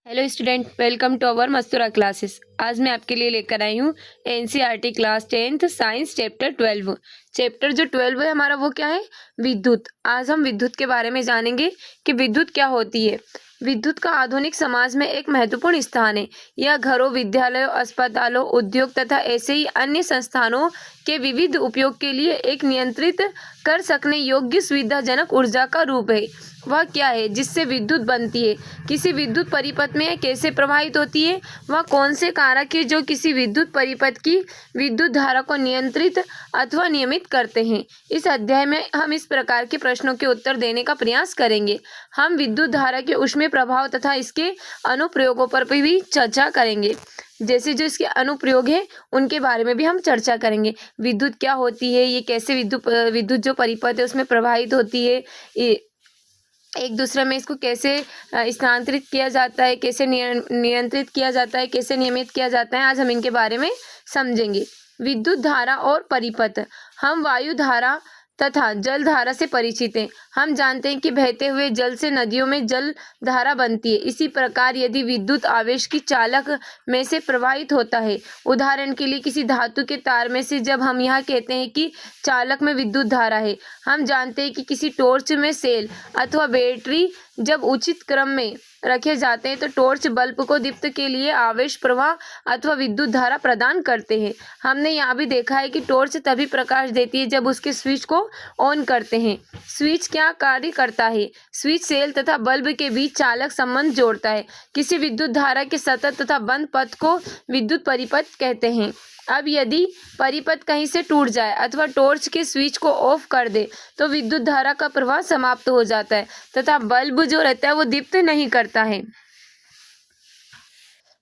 Hello student, welcome to our Mastura classes. आज मैं आपके लिए लेकर आई हूँ NCERT class 10th science chapter 12। Chapter जो 12 है हमारा वो क्या है? विद्युत। आज हम विद्युत के बारे में जानेंगे कि विद्युत क्या होती है। विद्युत का आधुनिक समाज में एक महत्वपूर्ण स्थान है। यह घरों, विद्यालयों, अस्पतालों, उद्योग तथा ऐसे ही अन्य संस्थानों के विविध उपयोग के लिए एक नियंत्रित कर सकने योग्य सुविधाजनक ऊर्जा का रूप है। वह क्या है जिससे विद्युत बनती है, किसी विद्युत परिपथ में कैसे प्रवाहित होती है, वह कौन से कारक है जो किसी विद्युत परिपथ की विद्युत धारा को नियंत्रित अथवा नियमित करते हैं। इस अध्याय में हम इस प्रकार के प्रश्नों के उत्तर देने का प्रयास करेंगे। हम विद्युत धारा के ऊष्मीय प्रभाव तथा इसके अनुप्रयोगों पर भी चर्चा करेंगे। जैसे जो इसके अनुप्रयोग है उनके बारे में भी हम चर्चा करेंगे। विद्युत क्या होती है, ये कैसे विद्युत जो परिपथ है उसमें प्रवाहित होती है, एक दूसरे में इसको कैसे स्थानांतरित किया जाता है, कैसे नियंत्रित किया जाता है, कैसे नियमित किया जाता है, आज हम इनके बारे में समझेंगे। विद्युत धारा और परिपथ। हम वायु धारा तथा जल धारा से परिचित हैं। हम जानते हैं कि बहते हुए जल से नदियों में जल धारा बनती है। इसी प्रकार यदि विद्युत आवेश की चालक में से प्रवाहित होता है, उदाहरण के लिए किसी धातु के तार में से, जब हम यहाँ कहते हैं कि चालक में विद्युत धारा है। हम जानते हैं कि किसी टॉर्च में सेल अथवा बैटरी जब उचित क्रम में रखे जाते हैं तो टॉर्च बल्ब को दीप्त के लिए आवेश प्रवाह अथवा विद्युत धारा प्रदान करते हैं। हमने यहाँ भी देखा है कि टॉर्च तभी प्रकाश देती है जब उसके स्विच को ऑन करते हैं। स्विच क्या कार्य करता है? स्विच सेल तथा बल्ब के बीच चालक संबंध जोड़ता है। किसी विद्युत धारा के सतत तथा बंद पथ को विद्युत परिपथ कहते हैं। अब यदि परिपथ कहीं से टूट जाए अथवा टॉर्च के स्विच को ऑफ कर दे तो विद्युत धारा का प्रवाह समाप्त हो जाता है तथा बल्ब जो रहता है वो दीप्त नहीं करता है।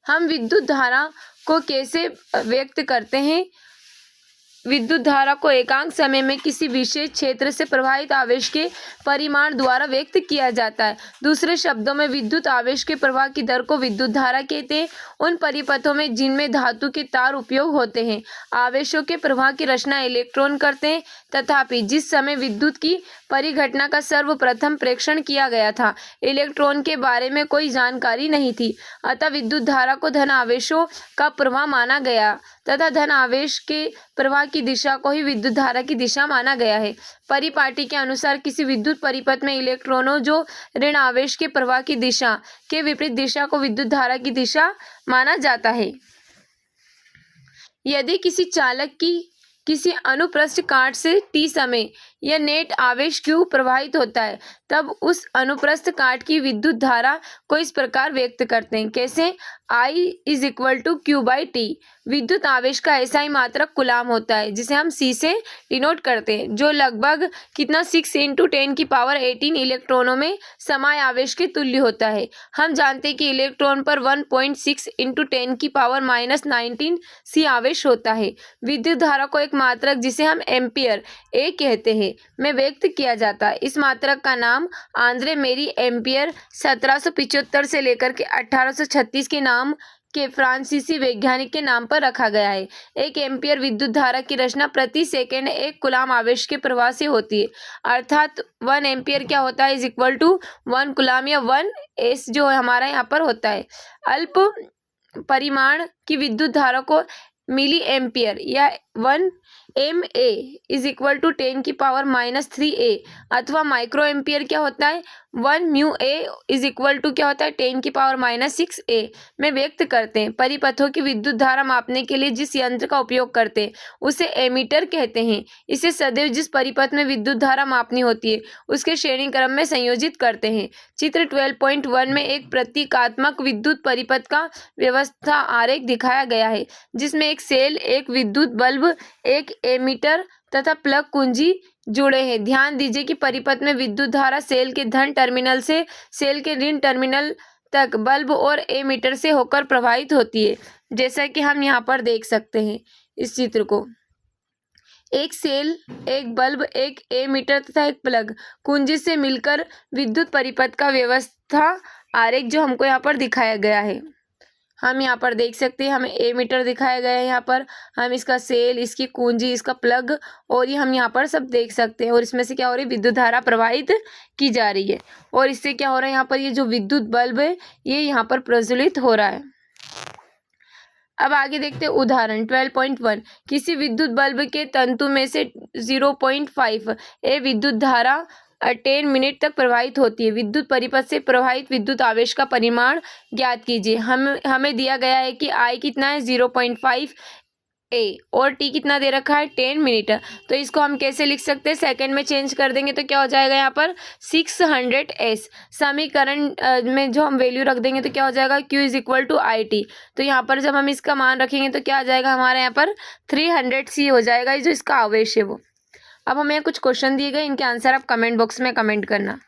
हम विद्युत धारा को कैसे व्यक्त करते हैं? विद्युत धारा को एकांक समय में किसी विशेष क्षेत्र से प्रवाहित आवेश के परिमाण द्वारा व्यक्त किया जाता है। दूसरे शब्दों में विद्युत आवेश के प्रवाह की दर को विद्युत धारा कहते हैं। उन परिपथों में जिनमें धातु के तार उपयोग होते हैं, आवेशों के प्रवाह की रचना इलेक्ट्रॉन करते हैं। तथापि जिस समय विद्युत की परिघटना का सर्वप्रथम प्रेक्षण किया गया था, इलेक्ट्रॉन के बारे में कोई जानकारी नहीं थी। अतः विद्युत धारा को धन आवेशों का प्रवाह माना गया तथा धन आवेश के प्रवाह की दिशा को ही विद्युत धारा की दिशा माना गया है। परिपाटी के अनुसार किसी विद्युत परिपथ में इलेक्ट्रॉनों जो ऋण आवेश के प्रवाह की दिशा के विपरीत दिशा को विद्युत धारा की दिशा माना जाता है। यदि किसी चालक की किसी अनुप्रस्थ काट से t समय या नेट आवेश Q प्रवाहित होता है, तब उस अनुप्रस्थ काट की विद्युत धारा को इस प्रकार व्यक्त करते हैं। कैसे? I is equal to Q/T। विद्युत आवेश का ऐसा ही मात्रक कुलाम होता है जिसे हम C से डिनोट करते हैं, जो लगभग कितना 6 × 10⁻18 इलेक्ट्रॉनों में समय आवेश के तुल्य होता है। हम जानते हैं कि इलेक्ट्रॉन पर 1.6 × 10⁻19 C आवेश होता है। विद्युत धारा को एक मात्रक जिसे हम एम्पियर A कहते हैं में व्यक्त किया जाता है। इस मात्रक का नाम आंद्रे मेरी एम्पियर 1775 से लेकर के 1836 के नाम के फ्रांसीसी वैज्ञानिक के नाम पर रखा गया है। एक एम्पियर विद्युत धारा की रचना प्रति सेकंड एक कूलाम आवेश के प्रवाह से होती है। अर्थात 1 एम्पियर क्या होता है? इज इक्वल टू 1 कूलाम या 1 S जो हमारा यहाँ पर होता है। अल्प परिमाण की विद्युत धारा को मिली एम्पियर या 1 MA इज इक्वल टू 10⁻³ अथवा माइक्रो एम्पियर क्या होता है? 1 μA इज इक्वल टू क्या होता है? 10⁻6A में व्यक्त करते हैं। परिपथों की विद्युत धारा मापने के लिए जिस यंत्र का उपयोग करते हैं उसे एमीटर कहते हैं। इसे सदैव जिस परिपथ में विद्युत धारा मापनी होती है उसके श्रेणी क्रम में संयोजित करते हैं। चित्र 12.1 में एक प्रतीकात्मक विद्युत परिपथ का व्यवस्था आरेख दिखाया गया है, जिसमें एक सेल, एक विद्युत बल्ब, एक एमीटर तथा प्लग कुंजी जुड़े हैं। ध्यान दीजिए कि परिपथ में विद्युत धारा सेल के धन टर्मिनल से सेल के ऋण टर्मिनल तक बल्ब और एमीटर से होकर प्रवाहित होती है। जैसा कि हम यहाँ पर देख सकते हैं इस चित्र को। एक सेल, एक बल्ब, एक एमीटर तथा एक प्लग कुंजी से मिलकर विद्युत परिपथ का व्यवस्था आरेख जो हमको यहाँ पर दिखाया गया है। हम यहाँ पर देख सकते हैं हमें एमीटर दिखाया गया है। यहाँ पर हम इसका सेल, इसकी कुंजी, इसका प्लग और ये हम यहाँ पर सब देख सकते हैं। और इसमें से क्या हो रही है, विद्युत धारा प्रवाहित की जा रही है। और इससे क्या हो रहा है, यहाँ पर ये जो विद्युत बल्ब है ये यहाँ पर प्रज्वलित हो रहा है। अब आगे देखते हैं उदाहरण 12.1। किसी विद्युत बल्ब के तंतु में से 0.5 ए विद्युत धारा 10 मिनट तक प्रवाहित होती है। विद्युत परिपथ से प्रवाहित विद्युत आवेश का परिमाण ज्ञात कीजिए। हमें दिया गया है कि आई कितना है 0.5 ए और टी कितना दे रखा है 10 मिनट। तो इसको हम कैसे लिख सकते हैं, सेकंड में चेंज कर देंगे तो क्या हो जाएगा यहाँ पर 600 एस। समीकरण में जो हम वैल्यू रख देंगे तो क्या हो जाएगा Q is equal to I T. तो यहाँ पर जब हम इसका मान रखेंगे तो क्या आ जाएगा हमारे यहाँ पर 300 सी हो जाएगा, ये जो इसका आवेश है वो। अब हमें कुछ क्वेश्चन दिए गए, इनके आंसर आप कमेंट बॉक्स में कमेंट करना।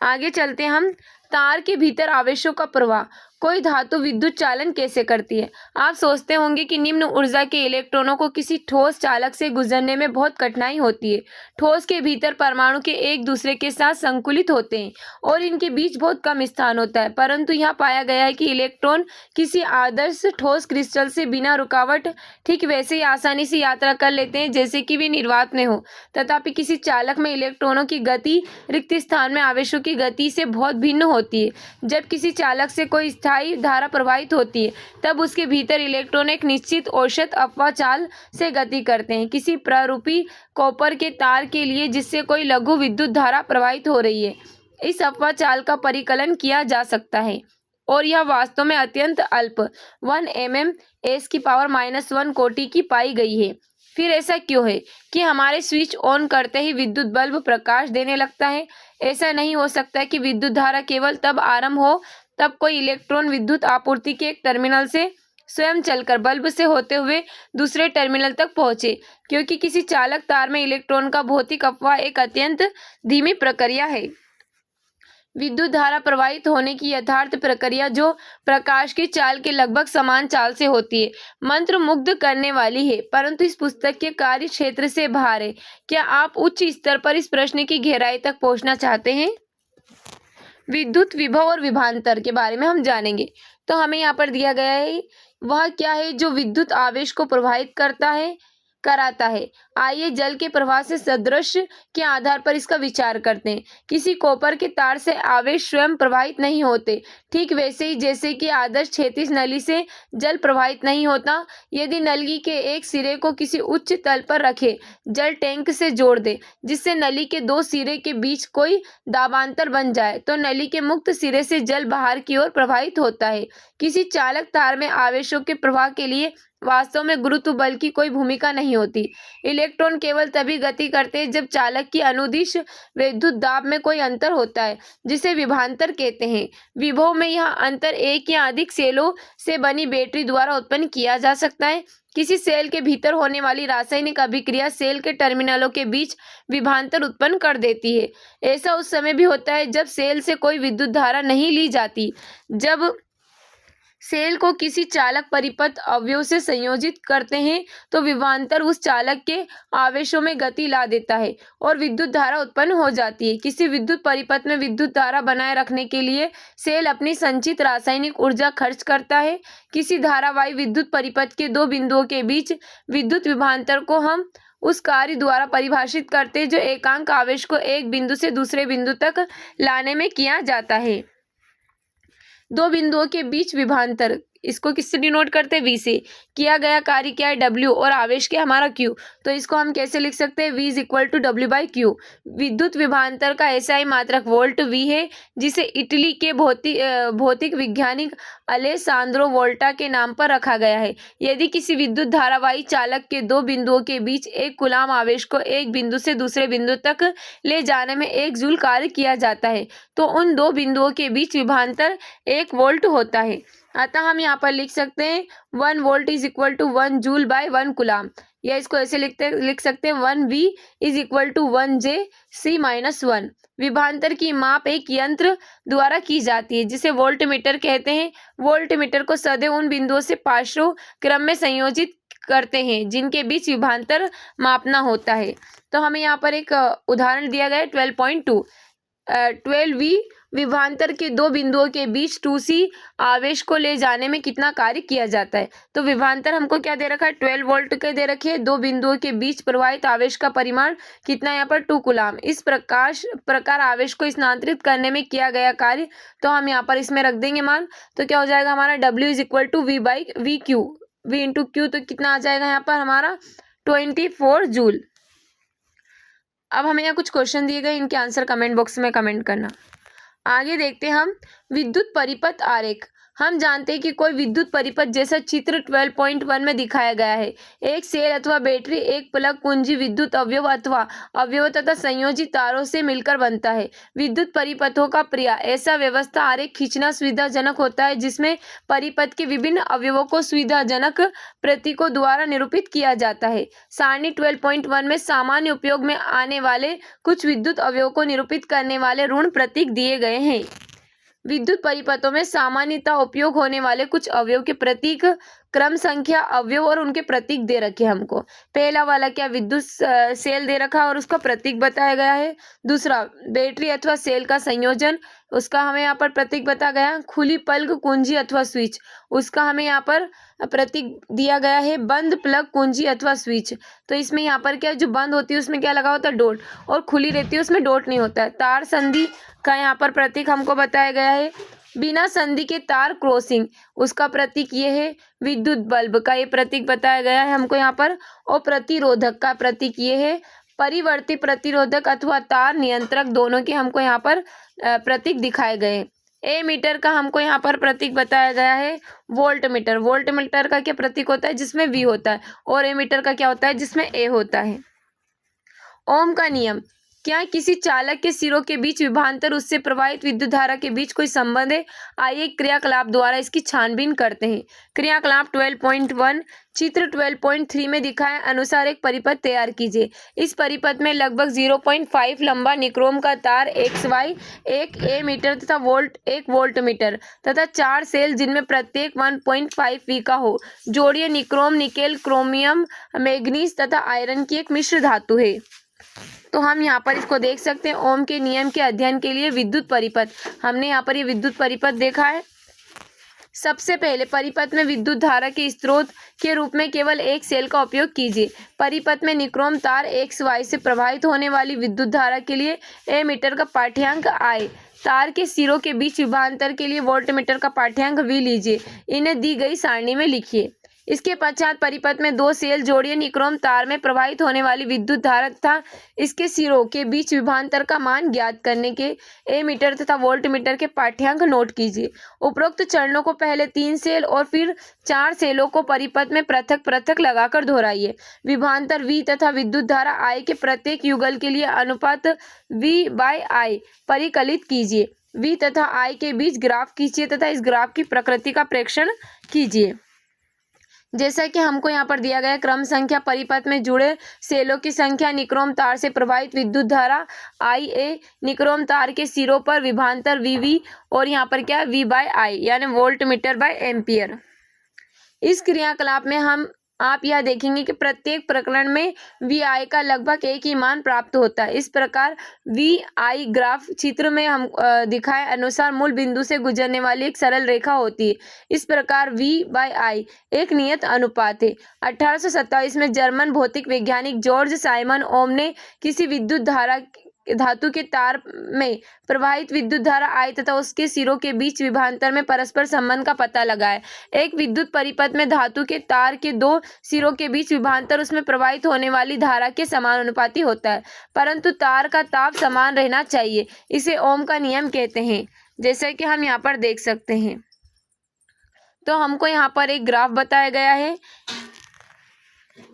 आगे चलते हैं हम। तार के भीतर आवेशों का प्रवाह। कोई धातु विद्युत चालन कैसे करती है। आप सोचते होंगे कि निम्न ऊर्जा के इलेक्ट्रॉनों को किसी ठोस चालक से गुजरने में बहुत कठिनाई होती है। ठोस के भीतर परमाणु के एक दूसरे के साथ संकुलित होते हैं और इनके बीच बहुत कम स्थान होता है, परंतु यहाँ पाया गया है कि इलेक्ट्रॉन किसी आदर्श ठोस क्रिस्टल से बिना रुकावट ठीक वैसे ही आसानी से यात्रा कर लेते हैं जैसे कि वे निर्वात में हो। तथापि किसी चालक में इलेक्ट्रॉनों की गति रिक्त स्थान में आवेशों की गति से बहुत भिन्न होती है। जब किसी चालक से कोई स्थायी धारा प्रवाहित होती है तब उसके भीतर इलेक्ट्रॉन एक निश्चित औसत अपवाह चाल से गति करते हैं। किसी प्रारूपी कॉपर के तार के लिए जिससे कोई लघु विद्युत धारा प्रवाहित हो रही है, इस अपवाह चाल का परिकलन किया जा सकता है और यह वास्तव में अत्यंत अल्प 1 mm (10⁻⁻1) कोटि की पाई गई है। फिर ऐसा क्यों है कि हमारे स्विच ऑन करते ही विद्युत बल्ब प्रकाश देने लगता है। ऐसा नहीं हो सकता कि विद्युत धारा केवल तब आरंभ हो तब कोई इलेक्ट्रॉन विद्युत आपूर्ति के एक टर्मिनल से स्वयं चलकर बल्ब से होते हुए दूसरे टर्मिनल तक पहुंचे, क्योंकि किसी चालक तार में इलेक्ट्रॉन का भौतिक अपवाह एक अत्यंत धीमी प्रक्रिया है। विद्युत धारा प्रवाहित होने की यथार्थ प्रक्रिया जो प्रकाश की चाल के लगभग समान चाल से होती है, मंत्र मुग्ध करने वाली है, परंतु इस पुस्तक के कार्य क्षेत्र से बाहर है। क्या आप उच्च स्तर पर इस प्रश्न की गहराई तक पहुंचना चाहते हैं? विद्युत विभव और विभवांतर के बारे में हम जानेंगे। तो हमें यहाँ पर दिया गया है वह क्या है जो विद्युत आवेश को प्रवाहित कराता है। आइए जल के प्रवाह से सदृश के आधार पर इसका विचार करते हैं। किसी कॉपर के तार से आवेश स्वयं प्रवाहित नहीं होते, ठीक वैसे ही जैसे कि आदर्श क्षैतिज नली से जल प्रवाहित नहीं होता। यदि नली के एक सिरे को किसी उच्च तल पर रखे जल टैंक से जोड़ दे जिससे नली के दो सिरे के बीच कोई दाबांतर बन जाए तो नली के मुक्त सिरे से जल बाहर की ओर प्रवाहित होता है। किसी चालक तार में आवेशों के प्रवाह के लिए वास्तव में गुरुत्व बल की कोई भूमिका नहीं होती। इलेक्ट्रॉन केवल तभी गति करते हैं जब चालक की अनुदिश विद्युत दाब में कोई अंतर होता है, जिसे विभवांतर कहते हैं। विभव में यह अंतर एक या अधिक सेलों से बनी बैटरी द्वारा उत्पन्न किया जा सकता है। किसी सेल के भीतर होने वाली रासायनिक अभिक्रिया सेल के टर्मिनलों के बीच विभवांतर उत्पन्न कर देती है। ऐसा उस समय भी होता है जब सेल से कोई विद्युत धारा नहीं ली जाती। जब सेल को किसी चालक परिपथ अवयव से संयोजित करते हैं तो विभवांतर उस चालक के आवेशों में गति ला देता है और विद्युत धारा उत्पन्न हो जाती है। किसी विद्युत परिपथ में विद्युत धारा बनाए रखने के लिए सेल अपनी संचित रासायनिक ऊर्जा खर्च करता है। किसी धारावाही विद्युत परिपथ के दो बिंदुओं के बीच विद्युत विभवांतर को हम उस कार्य द्वारा परिभाषित करते हैं जो एकांक आवेश को एक बिंदु से दूसरे बिंदु तक लाने में किया जाता है। दो बिंदुओं के बीच विभवांतर, इसको किससे डिनोट करते हैं? V से। किया गया कार्य क्या है? W और आवेश क्या हमारा Q। तो इसको हम कैसे लिख सकते हैं? V is equal to W/Q। विद्युत विभवांतर का SI मात्रक वोल्ट V है, जिसे इटली के भौतिक वैज्ञानिक अलेसांद्रो वोल्टा के नाम पर रखा गया है। यदि किसी विद्युत धारावाही चालक के दो बिंदुओं के बीच एक कूलाम आवेश को एक बिंदु से दूसरे बिंदु तक ले जाने में 1 जूल कार्य किया जाता है तो उन दो बिंदुओं के बीच विभवांतर 1 वोल्ट होता है। अतः हम यहाँ पर लिख सकते हैं 1 volt is equal to 1 joule by 1 coulomb, या इसको ऐसे लिख सकते हैं 1V is equal to 1J(C-1)। विभवांतर की माप एक यंत्र द्वारा की जाती है जिसे वोल्टमीटर कहते हैं। वोल्टमीटर को सदैव उन बिंदुओं से पार्श्व क्रम में संयोजित करते हैं जिनके बीच विभवांतर मापना होता है। तो हमें यहाँ पर एक उदाहरण दिया गया है 12.2। 12V विभवांतर के दो बिंदुओं के बीच 2C आवेश को ले जाने में कितना कार्य किया जाता है। तो विभवांतर हमको क्या दे रखा है, 12 वोल्ट के दे रखे हैं। दो बिंदुओं के बीच प्रवाहित आवेश का परिमाण कितना, यहाँ पर 2 कूलाम। इस प्रकार आवेश को स्थानांतरित करने में किया गया कार्य, तो हम यहाँ पर इसमें रख देंगे मान। तो क्या हो जाएगा हमारा W is equal to V by V Q, V into Q, तो कितना आ जाएगा यहाँ पर हमारा 24 जूल। अब हमें यहाँ कुछ क्वेश्चन दिए गए, इनके आंसर कमेंट बॉक्स में कमेंट करना। आगे देखते हैं हम विद्युत परिपथ आरेख। हम जानते हैं कि कोई विद्युत परिपथ जैसा चित्र 12.1 में दिखाया गया है। एक सेल अथवा बैटरी, एक प्लग कुंजी विद्युत अवयव अथवा अवयव तथा संयोजी तारों से मिलकर बनता है। विद्युत परिपथों का प्रयास ऐसा व्यवस्था आरेख खींचना सुविधाजनक होता है जिसमें परिपथ के विभिन्न अवयवों को सुविधाजनक प्रतीकों द्वारा निरूपित किया जाता है। सारणी 12.1 में सामान्य उपयोग में आने वाले कुछ विद्युत अवयवों को निरूपित करने वाले ऋण प्रतीक दिए गए हैं। विद्युत परिपथों में सामान्यतः उपयोग होने वाले कुछ अवयव के प्रतीक, क्रम संख्या, अवयव और उनके प्रतीक दे रखे हमको। पहला वाला क्या, विद्युत सेल दे रखा और उसका प्रतीक बताया गया है। दूसरा बैटरी अथवा सेल का संयोजन, उसका हमें यहाँ पर प्रतीक बताया गया है। खुली प्लग कुंजी अथवा स्विच, उसका हमें यहाँ पर प्रतीक दिया गया है। बंद प्लग कुंजी अथवा स्विच, तो इसमें यहाँ पर क्या, जो बंद होती है उसमें क्या लगा होता है, डॉट, और खुली रहती है उसमें डॉट नहीं होता है। तार संधि का यहाँ पर प्रतीक हमको बताया गया है। बिना संधि के तार क्रॉसिंग, उसका प्रतीक ये है। विद्युत बल्ब का ये प्रतीक बताया गया है हमको यहाँ पर। और प्रतिरोधक का प्रतीक ये है। परिवर्ती प्रतिरोधक अथवा तार नियंत्रक, दोनों के हमको यहाँ पर प्रतीक दिखाए गए। ए मीटर का हमको यहाँ पर प्रतीक बताया गया है। वोल्ट मीटर, वोल्ट मीटर का क्या प्रतीक होता है, जिसमें V होता है, और ए मीटर का क्या होता है, जिसमें A होता है। ओम का नियम, क्या किसी चालक के सिरों के बीच विभवांतर उससे प्रवाहित विद्युत धारा के बीच कोई संबंध है? आइए क्रियाकलाप द्वारा इसकी छानबीन करते हैं। क्रियाकलाप 12.1 चित्र 12.3 में दिखाए अनुसार एक परिपथ तैयार कीजिए। इस परिपथ में लगभग 0.5 लंबा निक्रोम का तार XY, एक A मीटर तथा एक वोल्ट मीटर तथा 4 सेल जिनमें प्रत्येक 1.5 V का हो। जोड़िए निक्रोम, निकेल, क्रोमियम, मैग्नीज तथा आयरन की एक मिश्र धातु है। तो हम यहाँ पर इसको देख सकते हैं। ओम के नियम के अध्ययन के लिए विद्युत परिपथ, हमने यहाँ पर ये विद्युत परिपथ देखा है। सबसे पहले परिपथ में विद्युत धारा के स्रोत के रूप में केवल एक सेल का उपयोग कीजिए। परिपथ में निक्रोम तार XY से प्रवाहित होने वाली विद्युत धारा के लिए A मीटर का पाठ्यांक I, तार के सिरों के बीच विभवांतर के लिए वोल्ट मीटर का पाठ्यांक V लीजिए। इन्हें दी गई सारणी में लिखिए। इसके पश्चात परिपथ में 2 सेल जोड़िए। निक्रोम तार में प्रवाहित होने वाली विद्युत धारा तथा इसके सिरों के बीच विभवांतर का मान ज्ञात करने के A मीटर तथा वोल्ट मीटर के पाठ्यांक नोट कीजिए। उपरोक्त चरणों को पहले 3 सेल और फिर 4 सेलों को परिपथ में पृथक पृथक लगाकर दोहराइए। विभवांतर V तथा विद्युत धारा I के प्रत्येक युगल के लिए अनुपात V/I परिकलित कीजिए। V तथा I के बीच ग्राफ खींचिए तथा इस ग्राफ की प्रकृति का प्रेक्षण कीजिए। जैसा कि हमको यहाँ पर दिया गया क्रम संख्या, परिपथ में जुड़े सेलों की संख्या, निक्रोम तार से प्रवाहित विद्युत धारा IA, निक्रोम तार के सिरों पर विभवांतर VV, और यहाँ पर क्या V/I यानी वोल्ट मीटर बाय एम्पियर। इस क्रियाकलाप में आप यह देखेंगे कि प्रत्येक प्रकरण में VI का लगभग एक ही मान प्राप्त होता है। इस प्रकार VI ग्राफ चित्र में हम दिखाए अनुसार मूल बिंदु से गुजरने वाली एक सरल रेखा होती है। इस प्रकार V/I एक नियत अनुपात है। 1827 में जर्मन भौतिक वैज्ञानिक जॉर्ज साइमन ओम ने किसी विद्युत धातु के तार में प्रवाहित विद्युत धारा I तथा उसके सिरों के बीच विभवांतर में परस्पर संबंध का पता लगाया। एक विद्युत परिपथ में धातु के तार के 2 सिरों के बीच विभवांतर उसमें प्रवाहित होने वाली धारा के समानुपाती होता है, परंतु तार का ताप समान रहना चाहिए। इसे ओम का नियम कहते हैं, जैसे कि हम यहाँ पर देख सकते हैं। तो हमको यहाँ पर एक ग्राफ बताया गया है।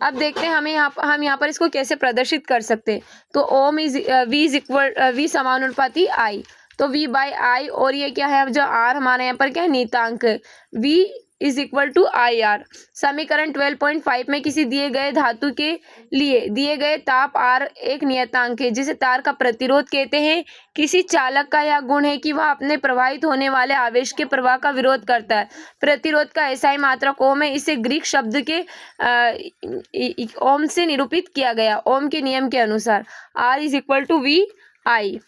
अब देखते हैं हम यहाँ पर इसको कैसे प्रदर्शित कर सकते हैं। तो ओम V समानुपाती I, तो V/I, और ये क्या है, अब जो R हमारे यहाँ पर क्या है, नियतांक है। V = IR। समीकरण 12.5 में किसी दिए गए धातु के लिए दिए गए ताप R एक नियतांक है जिसे तार का प्रतिरोध कहते हैं। किसी चालक का यह गुण है कि वह अपने प्रवाहित होने वाले आवेश के प्रवाह का विरोध करता है। प्रतिरोध का SI मात्रक ओम है। इसे ग्रीक शब्द के ओम से निरूपित किया गया। ओम के नियम के अनुसार R = VI।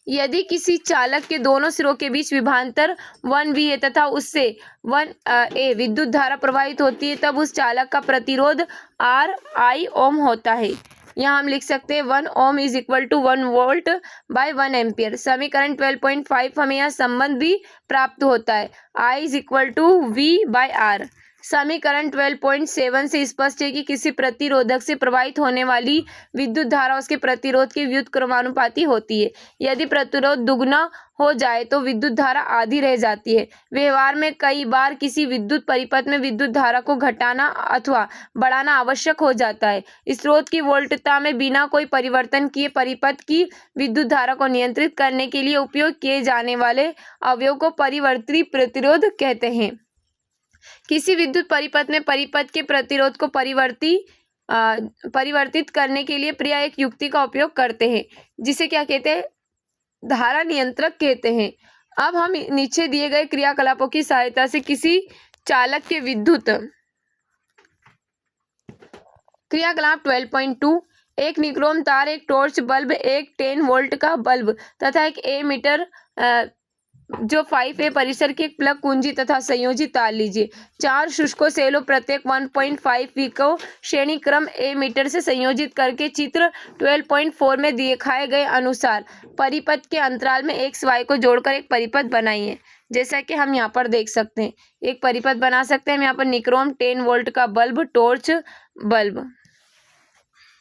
यदि किसी चालक के दोनों सिरों के बीच विभवांतर 1V है तथा उससे 1A विद्युत धारा प्रवाहित होती है, तब उस चालक का प्रतिरोध RI ओम होता है। यहाँ हम लिख सकते हैं 1 ohm is equal to 1 volt by 1 ampere. समीकरण 12.5 हमें यह संबंध भी प्राप्त होता है, I is equal to V by R। समीकरण 12.7 से स्पष्ट है कि किसी प्रतिरोधक से प्रवाहित होने वाली विद्युत धारा उसके प्रतिरोध के व्युत्क्रमानुपाती होती है। यदि प्रतिरोध दुगना हो जाए तो विद्युत धारा आधी रह जाती है। व्यवहार में कई बार किसी विद्युत परिपथ में विद्युत धारा को घटाना अथवा बढ़ाना आवश्यक हो जाता है। स्रोत की वोल्टता में बिना कोई परिवर्तन किए परिपथ की विद्युत धारा को नियंत्रित करने के लिए उपयोग किए जाने वाले अवयव को परिवर्ती प्रतिरोध कहते हैं। किसी विद्युत परिपथ में परिपथ के प्रतिरोध को परिवर्तित करने के लिए प्रिया एक युक्ति का उपयोग करते हैं, जिसे क्या कहते हैं, धारा नियंत्रक कहते हैं। अब हम नीचे दिए गए क्रियाकलापों की सहायता से किसी चालक के विद्युत क्रियाकलाप 12.2 एक निक्रोम तार, एक टॉर्च बल्ब, एक 10 वोल्ट का बल्ब तथा एक एमीटर जो 5A परिसर की एक प्लग कुंजी तथा संयोजी तार लीजिए। 4 शुष्को सेलों प्रत्येक 1.5V को श्रेणी क्रम A मीटर से संयोजित करके चित्र 12.4 में दिखाए गए अनुसार परिपथ के अंतराल में XY को जोड़कर एक परिपथ बनाइए। जैसा कि हम यहाँ पर देख सकते हैं, एक परिपथ बना सकते हैं हम यहाँ पर निक्रोम 10 वोल्ट का बल्ब, टॉर्च बल्ब।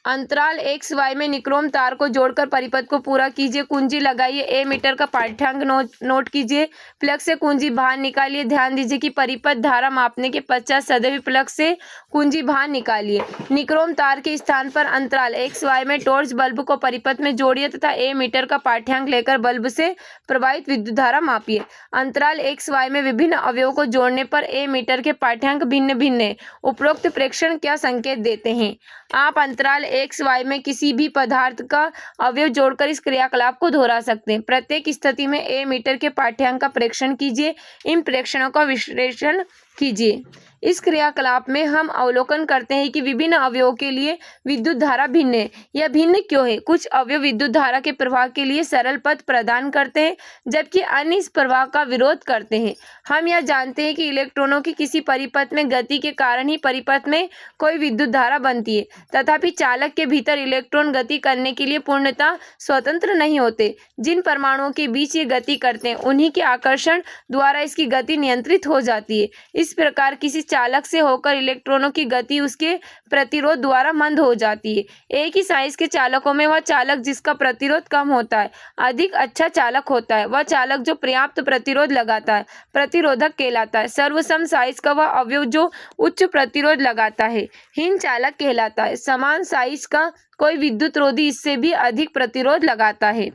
अंतराल XY में निक्रोम तार को जोड़कर परिपथ को पूरा कीजिए। कुंजी लगाइए। A मीटर का पाठ्यांक नोट कीजिए। प्लग से कुंजी बाहर निकालिए। ध्यान दीजिए कि परिपथ धारा मापने के पश्चात सदैव प्लग से कुंजी बाहर निकालिए। निक्रोम तार के स्थान पर अंतराल XY में टॉर्च बल्ब को परिपथ में जोड़िए तथा A मीटर का पाठ्यांक लेकर बल्ब से प्रवाहित विद्युत धारा मापिए। अंतराल XY में विभिन्न अवयवों को जोड़ने पर A मीटर के पाठ्यांक भिन्न भिन्न है। उपरोक्त प्रेक्षण क्या संकेत देते हैं? आप अंतराल XY में किसी भी पदार्थ का अवयव जोड़कर इस क्रियाकलाप को दोहरा सकते हैं। प्रत्येक स्थिति में A मीटर के पाठ्यांक का प्रेक्षण कीजिए। इन प्रेक्षणों का विश्लेषण कीजिए। इस क्रियाकलाप में हम अवलोकन करते हैं कि विभिन्न अवयवों के लिए विद्युत धारा भिन्न है। यह भिन्न क्यों है? कुछ अवयव विद्युत धारा के प्रवाह के लिए सरल पथ प्रदान करते हैं, जबकि अन्य इस प्रवाह का विरोध करते हैं। हम यह जानते हैं कि इलेक्ट्रॉनों की किसी परिपथ में गति के कारण ही परिपथ में कोई विद्युत धारा बनती है। तथापि चालक के भीतर इलेक्ट्रॉन गति करने के लिए पूर्णतः स्वतंत्र नहीं होते। जिन परमाणुओं के बीच ये गति करते हैं, उन्हीं के आकर्षण द्वारा इसकी गति नियंत्रित हो जाती है। इस प्रकार किसी चालक से होकर इलेक्ट्रॉनों की गति उसके प्रतिरोध द्वारा मंद हो जाती है। एक ही साइज के चालकों में वह चालक जिसका प्रतिरोध कम होता है अधिक अच्छा चालक होता है। वह चालक जो पर्याप्त प्रतिरोध लगाता है प्रतिरोधक कहलाता है। सर्वसम साइज का वह अवयव जो उच्च प्रतिरोध लगाता है हीन चालक कहलाता है। समान साइज का कोई विद्युत रोधी इससे भी अधिक प्रतिरोध लगाता है।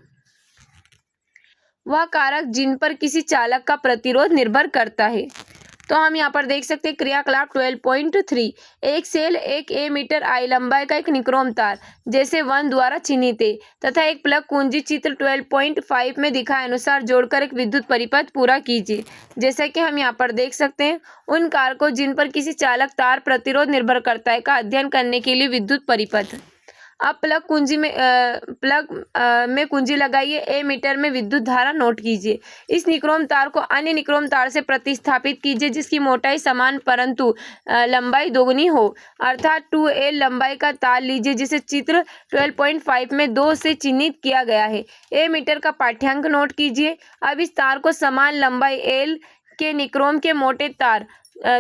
वह कारक जिन पर किसी चालक का प्रतिरोध निर्भर करता है। तो हम यहाँ पर देख सकते हैं क्रियाकलाप 12.3 एक सेल, एक A मीटर I लंबाई का एक निक्रोम तार जैसे 1 द्वारा चिन्हित है तथा एक प्लग कुंजी चित्र 12.5 में दिखाए अनुसार जोड़कर एक विद्युत परिपथ पूरा कीजिए। जैसा कि हम यहाँ पर देख सकते हैं, उन कारकों जिन पर किसी चालक तार प्रतिरोध निर्भर करता है का अध्ययन करने के लिए विद्युत परिपथ। अब प्लग में कुंजी लगाइए। A मीटर में विद्युत धारा नोट कीजिए। इस निक्रोम तार को अन्य निक्रोम तार से प्रतिस्थापित कीजिए जिसकी मोटाई समान परंतु लंबाई दोगुनी हो, अर्थात 2L लंबाई का तार लीजिए जिसे चित्र 12.5 में 2 से चिन्हित किया गया है। A मीटर का पाठ्यांक नोट कीजिए। अब इस तार को समान लंबाई L के निक्रोम के मोटे तार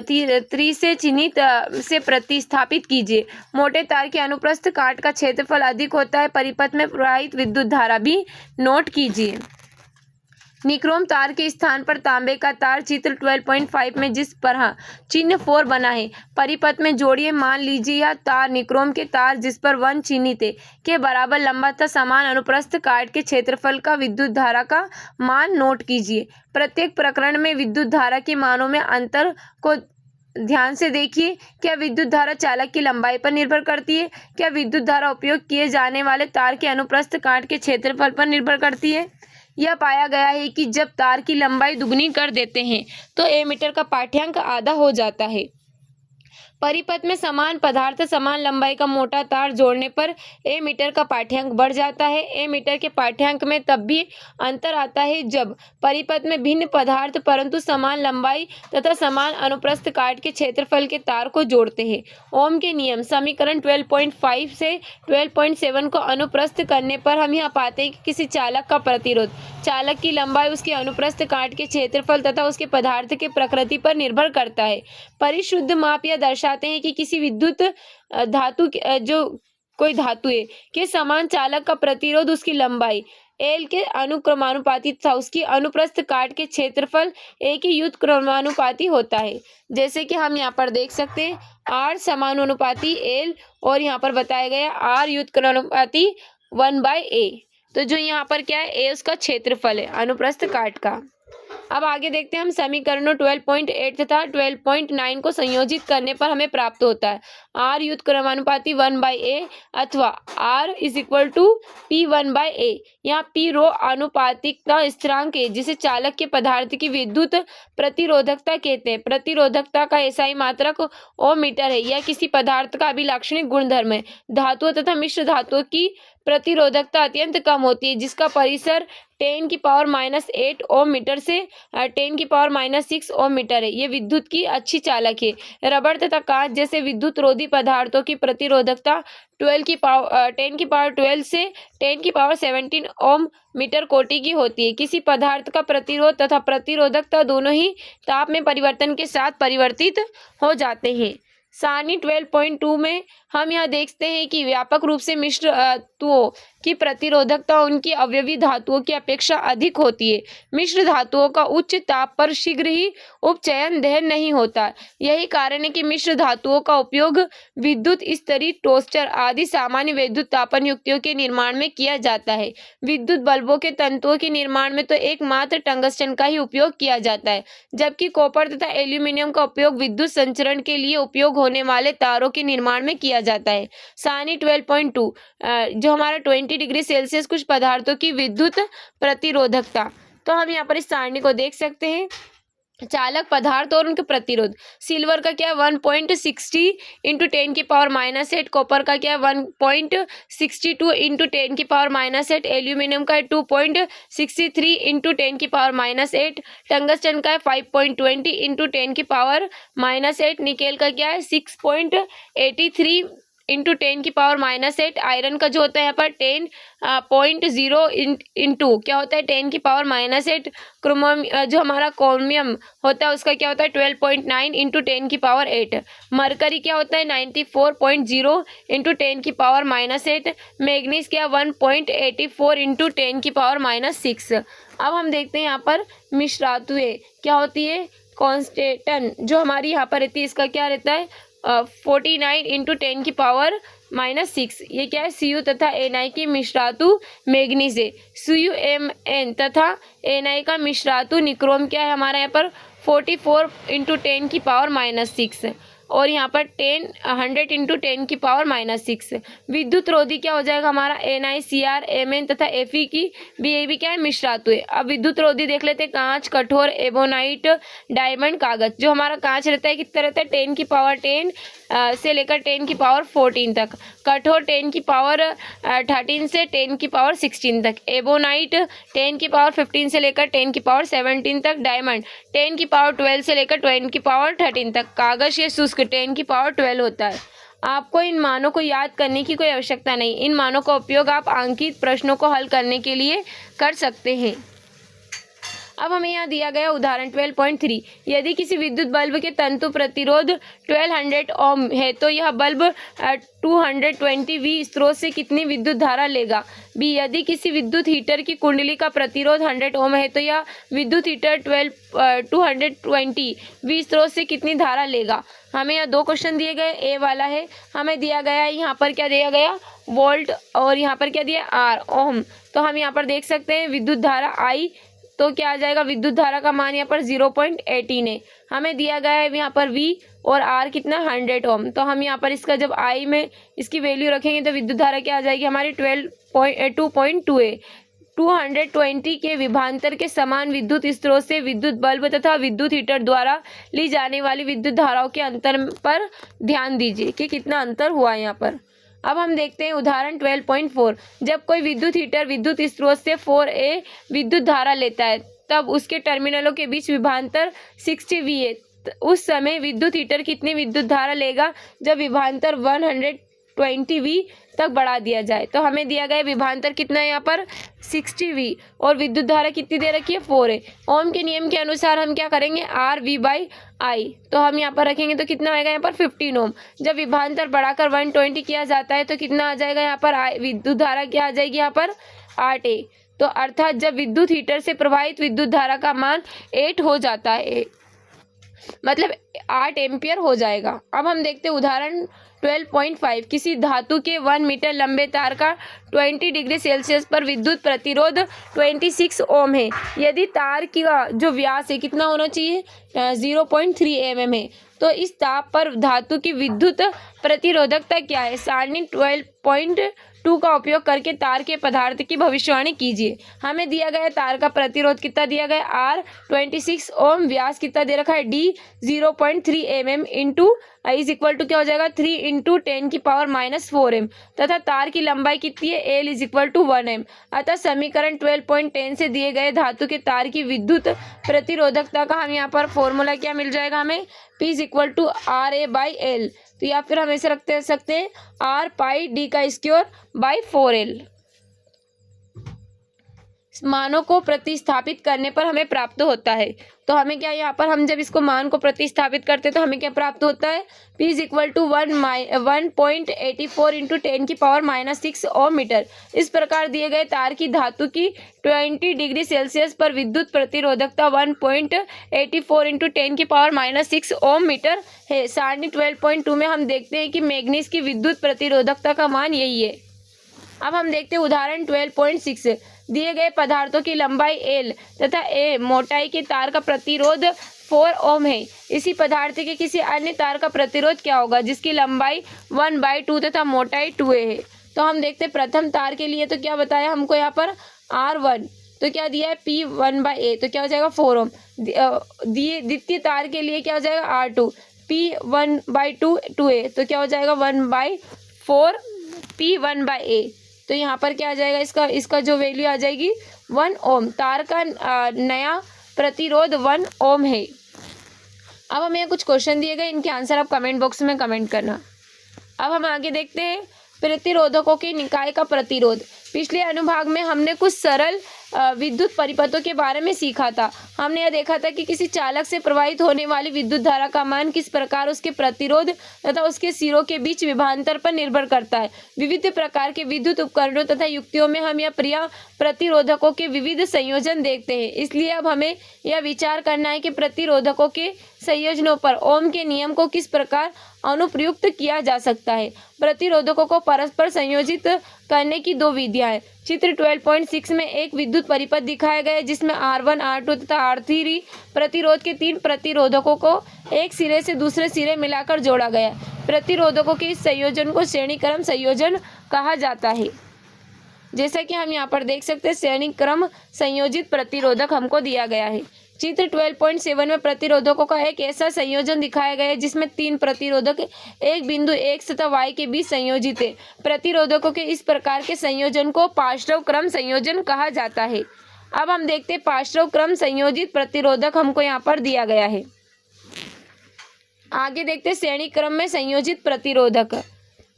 3 से चिन्हित से प्रतिस्थापित कीजिए। मोटे तार के अनुप्रस्थ काट का क्षेत्रफल अधिक होता है। परिपथ में प्रवाहित विद्युत धारा भी नोट कीजिए। निक्रोम तार के स्थान पर तांबे का तार चित्र 12.5 में जिस तरह चिन्ह 4 बना है परिपथ में जोड़िए। मान लीजिए यह तार निक्रोम के तार जिस पर 1 चिन्हित है के बराबर लंबा तथा समान अनुप्रस्थ काट के क्षेत्रफल का विद्युत धारा का मान नोट कीजिए। प्रत्येक प्रकरण में विद्युत धारा के मानों में अंतर को ध्यान से देखिए। क्या विद्युत धारा चालक की लंबाई पर निर्भर करती है? क्या विद्युत धारा उपयोग किए जाने वाले तार के अनुप्रस्थ काट के क्षेत्रफल पर निर्भर करती है? यह पाया गया है कि जब तार की लंबाई दुगनी कर देते हैं तो A मीटर का पाठ्यांक आधा हो जाता है। परिपथ में समान पदार्थ समान लंबाई का मोटा तार जोड़ने पर ए मीटर का पाठ्यांक बढ़ जाता है। ए मीटर के पाठ्यांक में तब भी अंतर आता है जब परिपथ में भिन्न पदार्थ परंतु समान लंबाई तथा समान अनुप्रस्थ काट के क्षेत्रफल के तार को जोड़ते हैं। ओम के नियम समीकरण 12.5 से 12.7 को अनुप्रस्थ करने पर हम यहाँ पाते हैं कि किसी चालक का प्रतिरोध चालक की लंबाई उसके अनुप्रस्थ काट के क्षेत्रफल तथा उसके पदार्थ के प्रकृति पर निर्भर करता है। परिशुद्ध माप यह दर्शाते हैं कि किसी विद्युत धातु जो कोई धातु है के समान चालक का प्रतिरोध उसकी लंबाई एल के अनुक्रमानुपाती तथा उसकी अनुप्रस्थ काट के क्षेत्रफल ए के युत क्रमानुपाती होता है। जैसे कि हम यहाँ पर देख सकते हैं आर समानुपाती एल और यहाँ पर बताया गया आर युत क्रमानुपाती 1/a। तो जो यहाँ पर क्या है ए उसका क्षेत्रफल है अनुप्रस्थ काट का। अब आगे देखते हैं हम समीकरणों 12.8 तथा 12.9 को संयोजित करने पर हमें प्राप्त होता है आर युत क्रमानुपाती 1/a अथवा R is equal to P1/a। यहाँ P रो अनुपातिकता स्थिरांक है जिसे चालक के पदार्थ की विद्युत प्रतिरोधकता कहते हैं। प्रतिरोधकता का एसआई मात्रक ओम मीटर है। यह किसी पदार्थ का अभिलाक्षणिक गुणधर्म है। धातुओं तथा मिश्र धातुओं की प्रतिरोधकता अत्यंत कम होती है जिसका परिसर 10⁻⁸ ओम मीटर से 10⁻�6 ओम मीटर है। ये विद्युत की अच्छी चालक है। रबड़ तथा कांच जैसे विद्युत रोधी पदार्थों की प्रतिरोधकता 10⁻12 से 10⁻17 ओम मीटर कोटि की होती है। किसी पदार्थ का प्रतिरोध तथा प्रतिरोधकता दोनों ही ताप में परिवर्तन के साथ परिवर्तित हो जाते हैं। सारणी 12.2 में हम यह देखते हैं कि व्यापक रूप से मिश्र धातुओं की प्रतिरोधकता उनकी अवयवी धातुओं की अपेक्षा अधिक होती है। मिश्र धातुओं का उच्च ताप पर शीघ्र ही उपचयन दहन नहीं होता। यही कारण है कि मिश्र धातुओं का उपयोग विद्युत स्तरीय टोस्टर आदि सामान्य विद्युत तापन युक्तियों के निर्माण में किया जाता है। विद्युत बल्बों के तंतुओं के निर्माण में तो एकमात्र टंगस्टन का ही उपयोग किया जाता है, जबकि कॉपर तथा एल्यूमिनियम का उपयोग विद्युत संचरण के लिए उपयोग होने वाले तारों के निर्माण में किया जाता है। सारणी 12.2 जो हमारा 20 डिग्री सेल्सियस कुछ पदार्थों की विद्युत प्रतिरोधकता। तो हम यहाँ पर इस सारणी को देख सकते हैं चालक पदार्थ और उनके प्रतिरोध। सिल्वर का क्या है 1.60 इंटू 10⁻⁸। कॉपर का क्या है 1.62 इंटू 10⁻⁸। एल्यूमिनियम का है 2.63 इंटू 10⁻⁸। टंगस्टन का है 5.20 इंटू 10⁻⁸। निकेल का क्या है 6.83 इंटू 10⁻⁸। आयरन का जो होता है यहाँ पर 10.0 इंटू क्या होता है 10⁻⁸। क्रोमियम जो हमारा क्रोमियम होता है उसका क्या होता है 12.9 इंटू 10⁸। मरकरी क्या होता है 94.0 इंटू 10⁻⁸। मैग्नीज क्या 1.84 इंटू 10⁻�6। अब हम देखते हैं यहाँ पर मिश्रातुएं क्या होती है कॉन्स्टेंटन जो हमारी यहाँ पर रहती है इसका क्या रहता है 49 इंटू 10⁻�6। ये क्या है Cu तथा Na की मिश्रातु मैग्नीज है। CuMn तथा Na का मिश्रातु निक्रोम क्या है हमारा यहाँ पर 44 इंटू 10⁻�6 और यहाँ पर 100 इंटू 10⁻�6। विद्युत रोधी क्या हो जाएगा हमारा NiCr Mn तथा Fe की भी क्या है मिश्रातु है। अब विद्युत रोधी देख लेते हैं कांच कठोर एबोनाइट डायमंड कागज। जो हमारा कांच रहता है कितना रहता है 10⁻10 से लेकर 10⁻14 तक। कठोर 10⁻13 से 10⁻16 तक। एबोनाइट 10⁻15 से लेकर 10⁻17 तक। डायमंड 10⁻12 से लेकर 10⁻13 तक। कागज ये शुष्क 10⁻12 होता है। आपको इन मानों को याद करने की कोई आवश्यकता नहीं। इन मानों का उपयोग आप अंकित प्रश्नों को हल करने के लिए कर सकते हैं। अब हमें यहाँ दिया गया उदाहरण 12.3। यदि किसी विद्युत बल्ब के तंतु प्रतिरोध 1200 ओम है तो यह बल्ब 220 वी स्रोत से कितनी विद्युत धारा लेगा। बी यदि किसी विद्युत हीटर की कुंडली का प्रतिरोध 100 ओम है तो यह विद्युत हीटर 220 वी स्रोत से कितनी धारा लेगा। हमें यहाँ दो क्वेश्चन दिए गए। ए वाला है हमें दिया गया है यहाँ पर क्या दिया गया वोल्ट और यहाँ पर क्या दिया आर ओम। तो हम यहाँ पर देख सकते हैं विद्युत धारा आई तो क्या आ जाएगा विद्युत धारा का मान यहाँ पर 0.18 है। हमें दिया गया है यहाँ पर V और R कितना 100 ओम। तो हम यहाँ पर इसका जब I में इसकी वैल्यू रखेंगे तो विद्युत धारा क्या आ जाएगी हमारी 2.2 है। 220 के विभवांतर के समान विद्युत स्रोत से विद्युत बल्ब तथा विद्युत हीटर द्वारा ली जाने वाली विद्युत धाराओं के अंतर पर ध्यान दीजिए कि कितना अंतर हुआ यहाँ पर। अब हम देखते हैं उदाहरण 12.4। जब कोई विद्युत हीटर विद्युत स्रोत से 4A विद्युत धारा लेता है तब उसके टर्मिनलों के बीच विभवांतर 60 V है। उस समय विद्युत हीटर कितनी विद्युत धारा लेगा जब विभवांतर 120 V तक बढ़ा दिया जाए। तो हमें दिया गया विभवांतर कितना है यहाँ पर 60 V और विद्युत धारा कितनी दे रखी है 4 है। ओम के नियम के अनुसार हम क्या करेंगे RV/I, तो हम यहाँ पर रखेंगे तो कितना आएगा यहाँ पर 15 ओम। जब विभवांतर बढ़ाकर 120 किया जाता है तो कितना आ जाएगा यहाँ पर विद्युत धारा क्या आ जाएगी यहाँ पर 8A। तो अर्थात जब विद्युत हीटर से प्रवाहित विद्युत धारा का मान 8 हो जाता है, मतलब 8 एम्पियर हो जाएगा। अब हम देखते हैं उदाहरण 12.5। किसी धातु के 1 मीटर लंबे तार का 20 डिग्री सेल्सियस पर विद्युत प्रतिरोध 26 ओम है। यदि तार का जो व्यास है कितना होना चाहिए 0.3 mm है, तो इस ताप पर धातु की विद्युत प्रतिरोधकता क्या है। सारणी 12.2 का उपयोग करके तार के पदार्थ की भविष्यवाणी कीजिए। हमें दिया गया तार का प्रतिरोध कितना दिया गया R 26 ओम, व्यास कितना दे रखा है D 0.3 mm into is equal to क्या हो जाएगा 3 इंटू 10⁻⁴m तथा तार की लंबाई कितनी है L is equal to 1m। अतः समीकरण 12.10 से दिए गए धातु के तार की विद्युत प्रतिरोधकता का हम यहाँ पर फॉर्मूला क्या मिल जाएगा हमें P is equal to RA/L। तो या फिर हम ऐसे रखते सकते हैं R पाई D²/4L। मानों को प्रतिस्थापित करने पर हमें प्राप्त होता है। तो हमें क्या यहाँ पर हम जब इसको मान को प्रतिस्थापित करते हैं तो हमें क्या प्राप्त होता है P is equal to 1.84 into 10⁻⁻6 ohm metre. इस प्रकार दिए गए तार की धातु की 20 डिग्री सेल्सियस पर विद्युत प्रतिरोधकता 1.84 इंटू 10⁻⁻6 ओम मीटर है। सारणी 12.2 में हम देखते हैं कि मैग्नीज की विद्युत प्रतिरोधकता का मान यही है। अब हम देखते हैं उदाहरण 12.6। दिए गए पदार्थों की लंबाई L तथा A मोटाई के तार का प्रतिरोध 4 ओम है। इसी पदार्थ के किसी अन्य तार का प्रतिरोध क्या होगा जिसकी लंबाई 1/2 तथा मोटाई 2A है। तो हम देखते हैं प्रथम तार के लिए तो क्या बताया हमको यहाँ पर R1, तो क्या दिया है P1/A, तो क्या हो जाएगा 4 ओम। द्वितीय तार के लिए क्या हो जाएगा R2 P1/2 2A, तो क्या हो जाएगा 1/4 P1/A। तो यहाँ पर क्या आ जाएगा इसका जो वैल्यू आ जाएगी 1 ओम। तार का नया प्रतिरोध 1 ओम है। अब हमें कुछ क्वेश्चन दिए गए, इनके आंसर आप कमेंट बॉक्स में कमेंट करना। अब हम आगे देखते हैं प्रतिरोधकों के निकाय का प्रतिरोध। पिछले अनुभाग में हमने कुछ सरल विद्युत परिपथों के बारे में सीखा था। हमने यह देखा था कि किसी चालक से प्रवाहित होने वाली विद्युत धारा का मान किस प्रकार उसके प्रतिरोध तथा उसके सिरों के बीच विभवांतर पर निर्भर करता है। विविध प्रकार के विद्युत उपकरणों तथा युक्तियों में हम यह प्रतिरोधकों के विविध संयोजन देखते हैं। इसलिए अब हमें यह विचार करना है कि प्रतिरोधकों के संयोजनों पर ओम के नियम को किस प्रकार अनुप्रयुक्त किया जा सकता है। प्रतिरोधकों को परस्पर संयोजित करने की दो विधियां हैं। चित्र 12.6 में एक विद्युत परिपथ दिखाया गया है जिसमें R1, R2 तथा R3 प्रतिरोध के 3 प्रतिरोधकों को एक सिरे से दूसरे सिरे मिलाकर जोड़ा गया है। प्रतिरोधकों के इस संयोजन को श्रेणी क्रम संयोजन कहा जाता है। जैसा कि हम यहाँ पर देख सकते हैं श्रेणी क्रम संयोजित प्रतिरोधक हमको दिया गया है। चित्र 12.7 में प्रतिरोधकों का एक ऐसा संयोजन दिखाया गया है जिसमें 3 प्रतिरोधक एक बिंदु X तथा Y के बीच संयोजित है। प्रतिरोधकों के इस प्रकार के संयोजन को पार्श्व क्रम संयोजन कहा जाता है। अब हम देखते हैं पार्श्व क्रम संयोजित प्रतिरोधक हमको यहाँ पर दिया गया है। आगे देखते हैं श्रेणी क्रम में संयोजित प्रतिरोधक।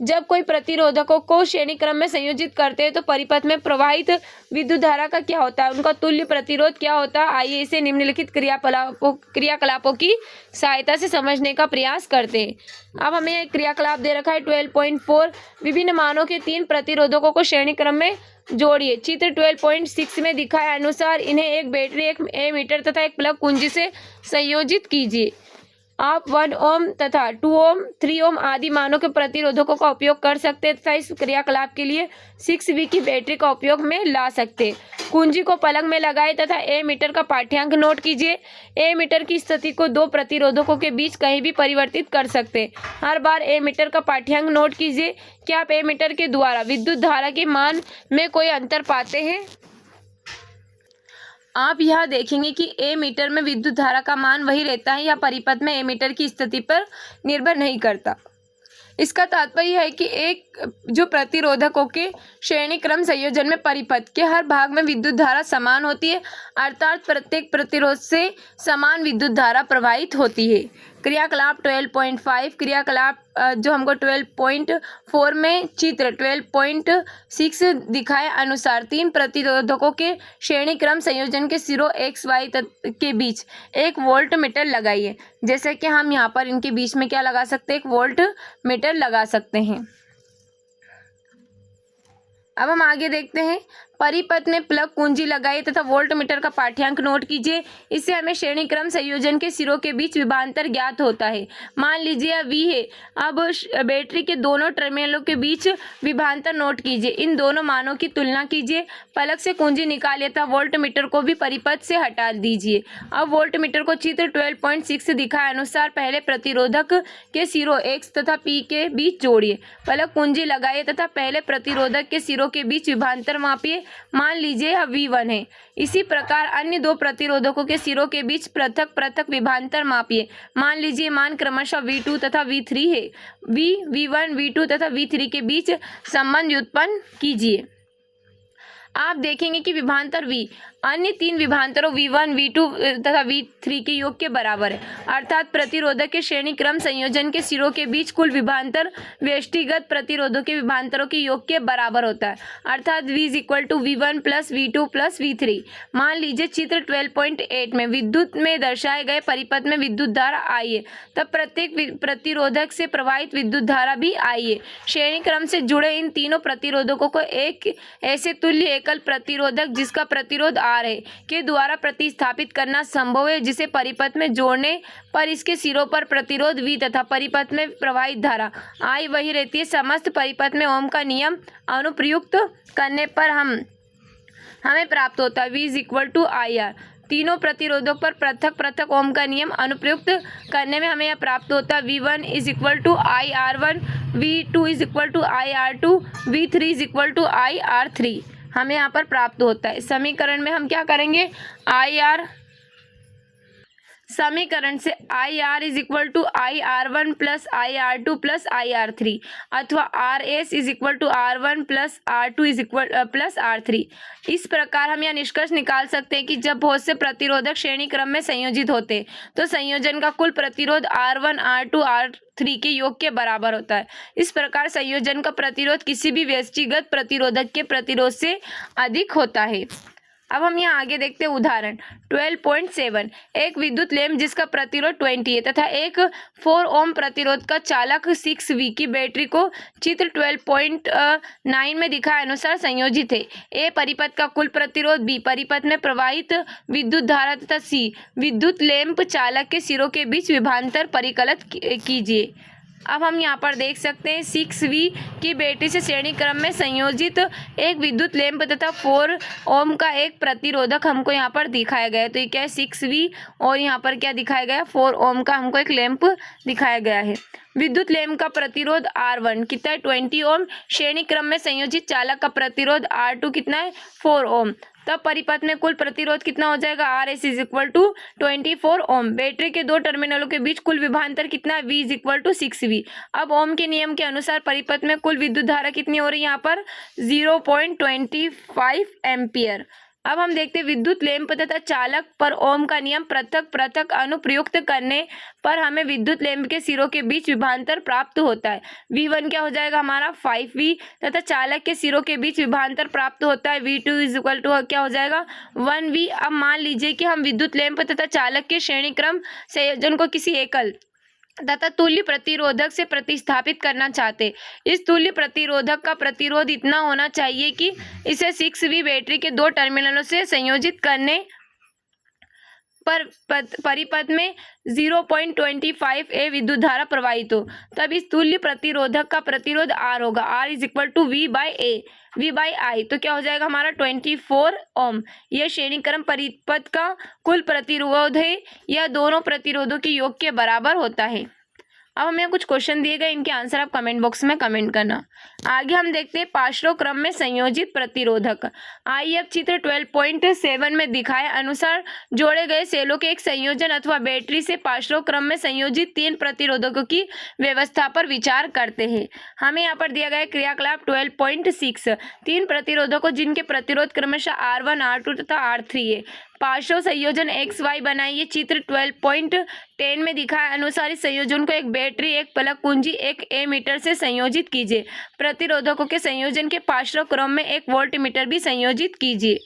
जब कोई प्रतिरोधकों को श्रेणी क्रम में संयोजित करते हैं तो परिपथ में प्रवाहित विद्युत धारा का क्या होता है, उनका तुल्य प्रतिरोध क्या होता है। आइए इसे निम्नलिखित क्रियाकलापों की सहायता से समझने का प्रयास करते हैं। अब हमें एक क्रियाकलाप दे रखा है 12.4। विभिन्न मानों के 3 प्रतिरोधकों को श्रेणी क्रम में जोड़िए। चित्र 12.6 में दिखाए अनुसार इन्हें एक बैटरी, एक एमीटर तथा एक प्लग कुंजी से संयोजित कीजिए। आप 1 ओम तथा 2 ओम 3 ओम आदि मानों के प्रतिरोधकों का उपयोग कर सकते हैं तथा इस क्रियाकलाप के लिए 6V की बैटरी का उपयोग में ला सकते हैं। कुंजी को प्लग में लगाए तथा एमीटर का पाठ्यांक नोट कीजिए। एमीटर की स्थिति को 2 प्रतिरोधकों के बीच कहीं भी परिवर्तित कर सकते हैं। हर बार एमीटर का पाठ्यांक नोट कीजिए। क्या आप एमीटर के द्वारा विद्युत धारा के मान में कोई अंतर पाते हैं। आप यहाँ देखेंगे कि ए मीटर में विद्युत धारा का मान वही रहता है या परिपथ में ए मीटर की स्थिति पर निर्भर नहीं करता। इसका तात्पर्य है कि एक जो प्रतिरोधकों के श्रेणी क्रम संयोजन में परिपथ के हर भाग में विद्युत धारा समान होती है, अर्थात प्रत्येक प्रतिरोध से समान विद्युत धारा प्रवाहित होती है। क्रियाकलाप 12.5 क्रियाकलाप जो हमको 12.4 में चित्र 12.6 दिखाए अनुसार तीन प्रतिरोधकों के श्रेणी क्रम संयोजन के सिरों एक्स वाई के बीच एक वोल्ट मीटर लगाइए। जैसे कि हम यहाँ पर इनके बीच में क्या लगा सकते हैं, एक वोल्ट मीटर लगा सकते हैं। अब हम आगे देखते हैं, परिपथ में प्लग कुंजी लगाइए तथा वोल्ट मीटर का पाठ्यांक नोट कीजिए। इससे हमें श्रेणी क्रम संयोजन के सिरों के बीच विभवांतर ज्ञात होता है। मान लीजिए यह V है। अब बैटरी के दोनों टर्मिनलों के बीच विभवांतर नोट कीजिए। इन दोनों मानों की तुलना कीजिए। प्लग से कुंजी निकालिए तथा वोल्ट मीटर को भी परिपथ से हटा दीजिए। अब वोल्ट मीटर को चित्र 12.6 दिखाए अनुसार पहले प्रतिरोधक के सिरों X तथा P के बीच जोड़िए। प्लग कुंजी लगाइए तथा पहले प्रतिरोधक के सिरों के बीच विभवांतर मापिए। मान लीजिए यह V1 है। इसी प्रकार अन्य दो प्रतिरोधकों के सिरों के बीच पृथक पृथक विभवांतर मापिए। मान लीजिए मान क्रमशः V2 तथा V3 है। V1 V2 तथा V3 के बीच संबंध उत्पन्न कीजिए। आप देखेंगे कि विभवांतर V अन्य तीन विभवांतरों V1 V2 तथा V3 के योग के बराबर है, अर्थात प्रतिरोधक के श्रेणी क्रम संयोजन के सिरों के बीच कुल विभवांतर व्यष्टिगत प्रतिरोधों के विभवांतरों के योग के बराबर होता है, अर्थात V is equal to V1 plus V2 plus V3। मान लीजिए चित्र 12.8 में विद्युत में दर्शाए गए परिपथ में विद्युत धारा I है, तब प्रत्येक प्रतिरोधक से प्रवाहित विद्युत धारा भी I है। श्रेणी क्रम से जुड़े इन तीनों प्रतिरोधकों को एक ऐसे तुल्य एकल प्रतिरोधक जिसका प्रतिरोध R है के द्वारा प्रतिस्थापित करना संभव है, जिसे परिपथ में जोड़ने पर इसके सिरों पर प्रतिरोध V तथा परिपथ में प्रवाहित धारा I वही रहती है। समस्त परिपथ में ओम का नियम अनुप्रयुक्त करने पर हमें प्राप्त होता है V is equal to IR। तीनों प्रतिरोधों पर पृथक पृथक ओम का नियम अनुप्रयुक्त करने में हमें यह प्राप्त होता है V1 is equal to IR1, V2 is equal to IR2, V3 is equal to IR3 हमें यहाँ पर प्राप्त होता है। समीकरण में हम क्या करेंगे, समीकरण से IR is equal to IR1 plus IR2 plus IR3 अथवा RS is equal to R1 plus R2 is equal प्लस R3। इस प्रकार हम यह निष्कर्ष निकाल सकते हैं कि जब बहुत से प्रतिरोधक श्रेणी क्रम में संयोजित होते हैं तो संयोजन का कुल प्रतिरोध R1 R2 R3 के योग के बराबर होता है। इस प्रकार संयोजन का प्रतिरोध किसी भी व्यष्टिगत प्रतिरोधक के प्रतिरोध से अधिक होता है। अब हम यहाँ आगे देखते हैं उदाहरण 12.7। एक विद्युत लैंप जिसका प्रतिरोध 20 है तथा एक 4 ओम प्रतिरोध का चालक 6V की बैटरी को चित्र 12.9 में दिखाए अनुसार संयोजित है। ए परिपथ का कुल प्रतिरोध, B परिपथ में प्रवाहित विद्युत धारा तथा C विद्युत लैंप चालक के सिरों के बीच विभवांतर परिकलित कीजिए। अब हम यहाँ पर देख सकते हैं 6V की बैटरी से श्रेणी क्रम में संयोजित एक विद्युत लैंप तथा 4 ओम का एक प्रतिरोधक हमको यहाँ पर दिखाया गया है। तो ये क्या है 6V और यहाँ पर क्या दिखाया गया है 4 ओम का हमको एक लैंप दिखाया गया है। विद्युत लैंप का प्रतिरोध R1 कितना है 20 ओम। श्रेणी क्रम में संयोजित चालक का प्रतिरोध R2 कितना है 4 ओम। तब परिपथ में कुल प्रतिरोध कितना हो जाएगा RS is equal to 24 ohm. Battery के दो टर्मिनलों के बीच कुल विभवांतर कितना है V is equal to 6V। अब ओम के नियम के अनुसार परिपथ में कुल विद्युत धारा कितनी हो रही है यहाँ पर 0.25 एम्पियर। अब हम देखते हैं विद्युत लैंप तथा चालक पर ओम का नियम पृथक पृथक अनुप्रयुक्त करने पर हमें विद्युत लैंप के सिरों के बीच विभवांतर प्राप्त होता है। V1 क्या हो जाएगा हमारा 5V तथा चालक के सिरों के बीच विभवांतर प्राप्त होता है V2 इज इक्वल टू क्या हो जाएगा 1V। अब मान लीजिए कि हम विद्युत लैंप तथा चालक के श्रेणी क्रम संयोजन को किसी एकल तथा तुल्य प्रतिरोधक से प्रतिस्थापित करना चाहते। इस तुल्य प्रतिरोधक का प्रतिरोध इतना होना चाहिए कि इसे 6V बैटरी के दो टर्मिनलों से संयोजित करने पर परिपथ में 0.25 A विद्युत धारा प्रवाहित हो। तब इस तुल्य प्रतिरोधक का प्रतिरोध R होगा। R is equal to V by I। तो क्या हो जाएगा हमारा 24 ओम। यह श्रेणी क्रम परिपथ का कुल प्रतिरोध है। यह दोनों प्रतिरोधों के योग के बराबर होता है। अब हमें कुछ क्वेश्चन दिए गए, इनके आंसर आप कमेंट बॉक्स में कमेंट करना। आगे हम देखते हैं पार्श्व क्रम में संयोजित प्रतिरोधक। आइए अब चित्र 12.7 में दिखाए अनुसार जोड़े गए सेलों के एक संयोजन अथवा बैटरी से पार्श्व क्रम में संयोजित 3 प्रतिरोधकों की व्यवस्था पर विचार करते हैं। हमें यहाँ पर दिया गया है क्रियाकलाप 12.6, 3 प्रतिरोधकों जिनके प्रतिरोध क्रमशः R1, R2 तथा R3 है। पार्श्व संयोजन एक्स वाई बनाइए। चित्र 12.10 में दिखाए अनुसार इस संयोजन को एक बैटरी, एक प्लग कुंजी, एक एमीटर से संयोजित कीजिए। प्रतिरोधकों के संयोजन के पार्श्व क्रम में एक वोल्टमीटर भी संयोजित कीजिए।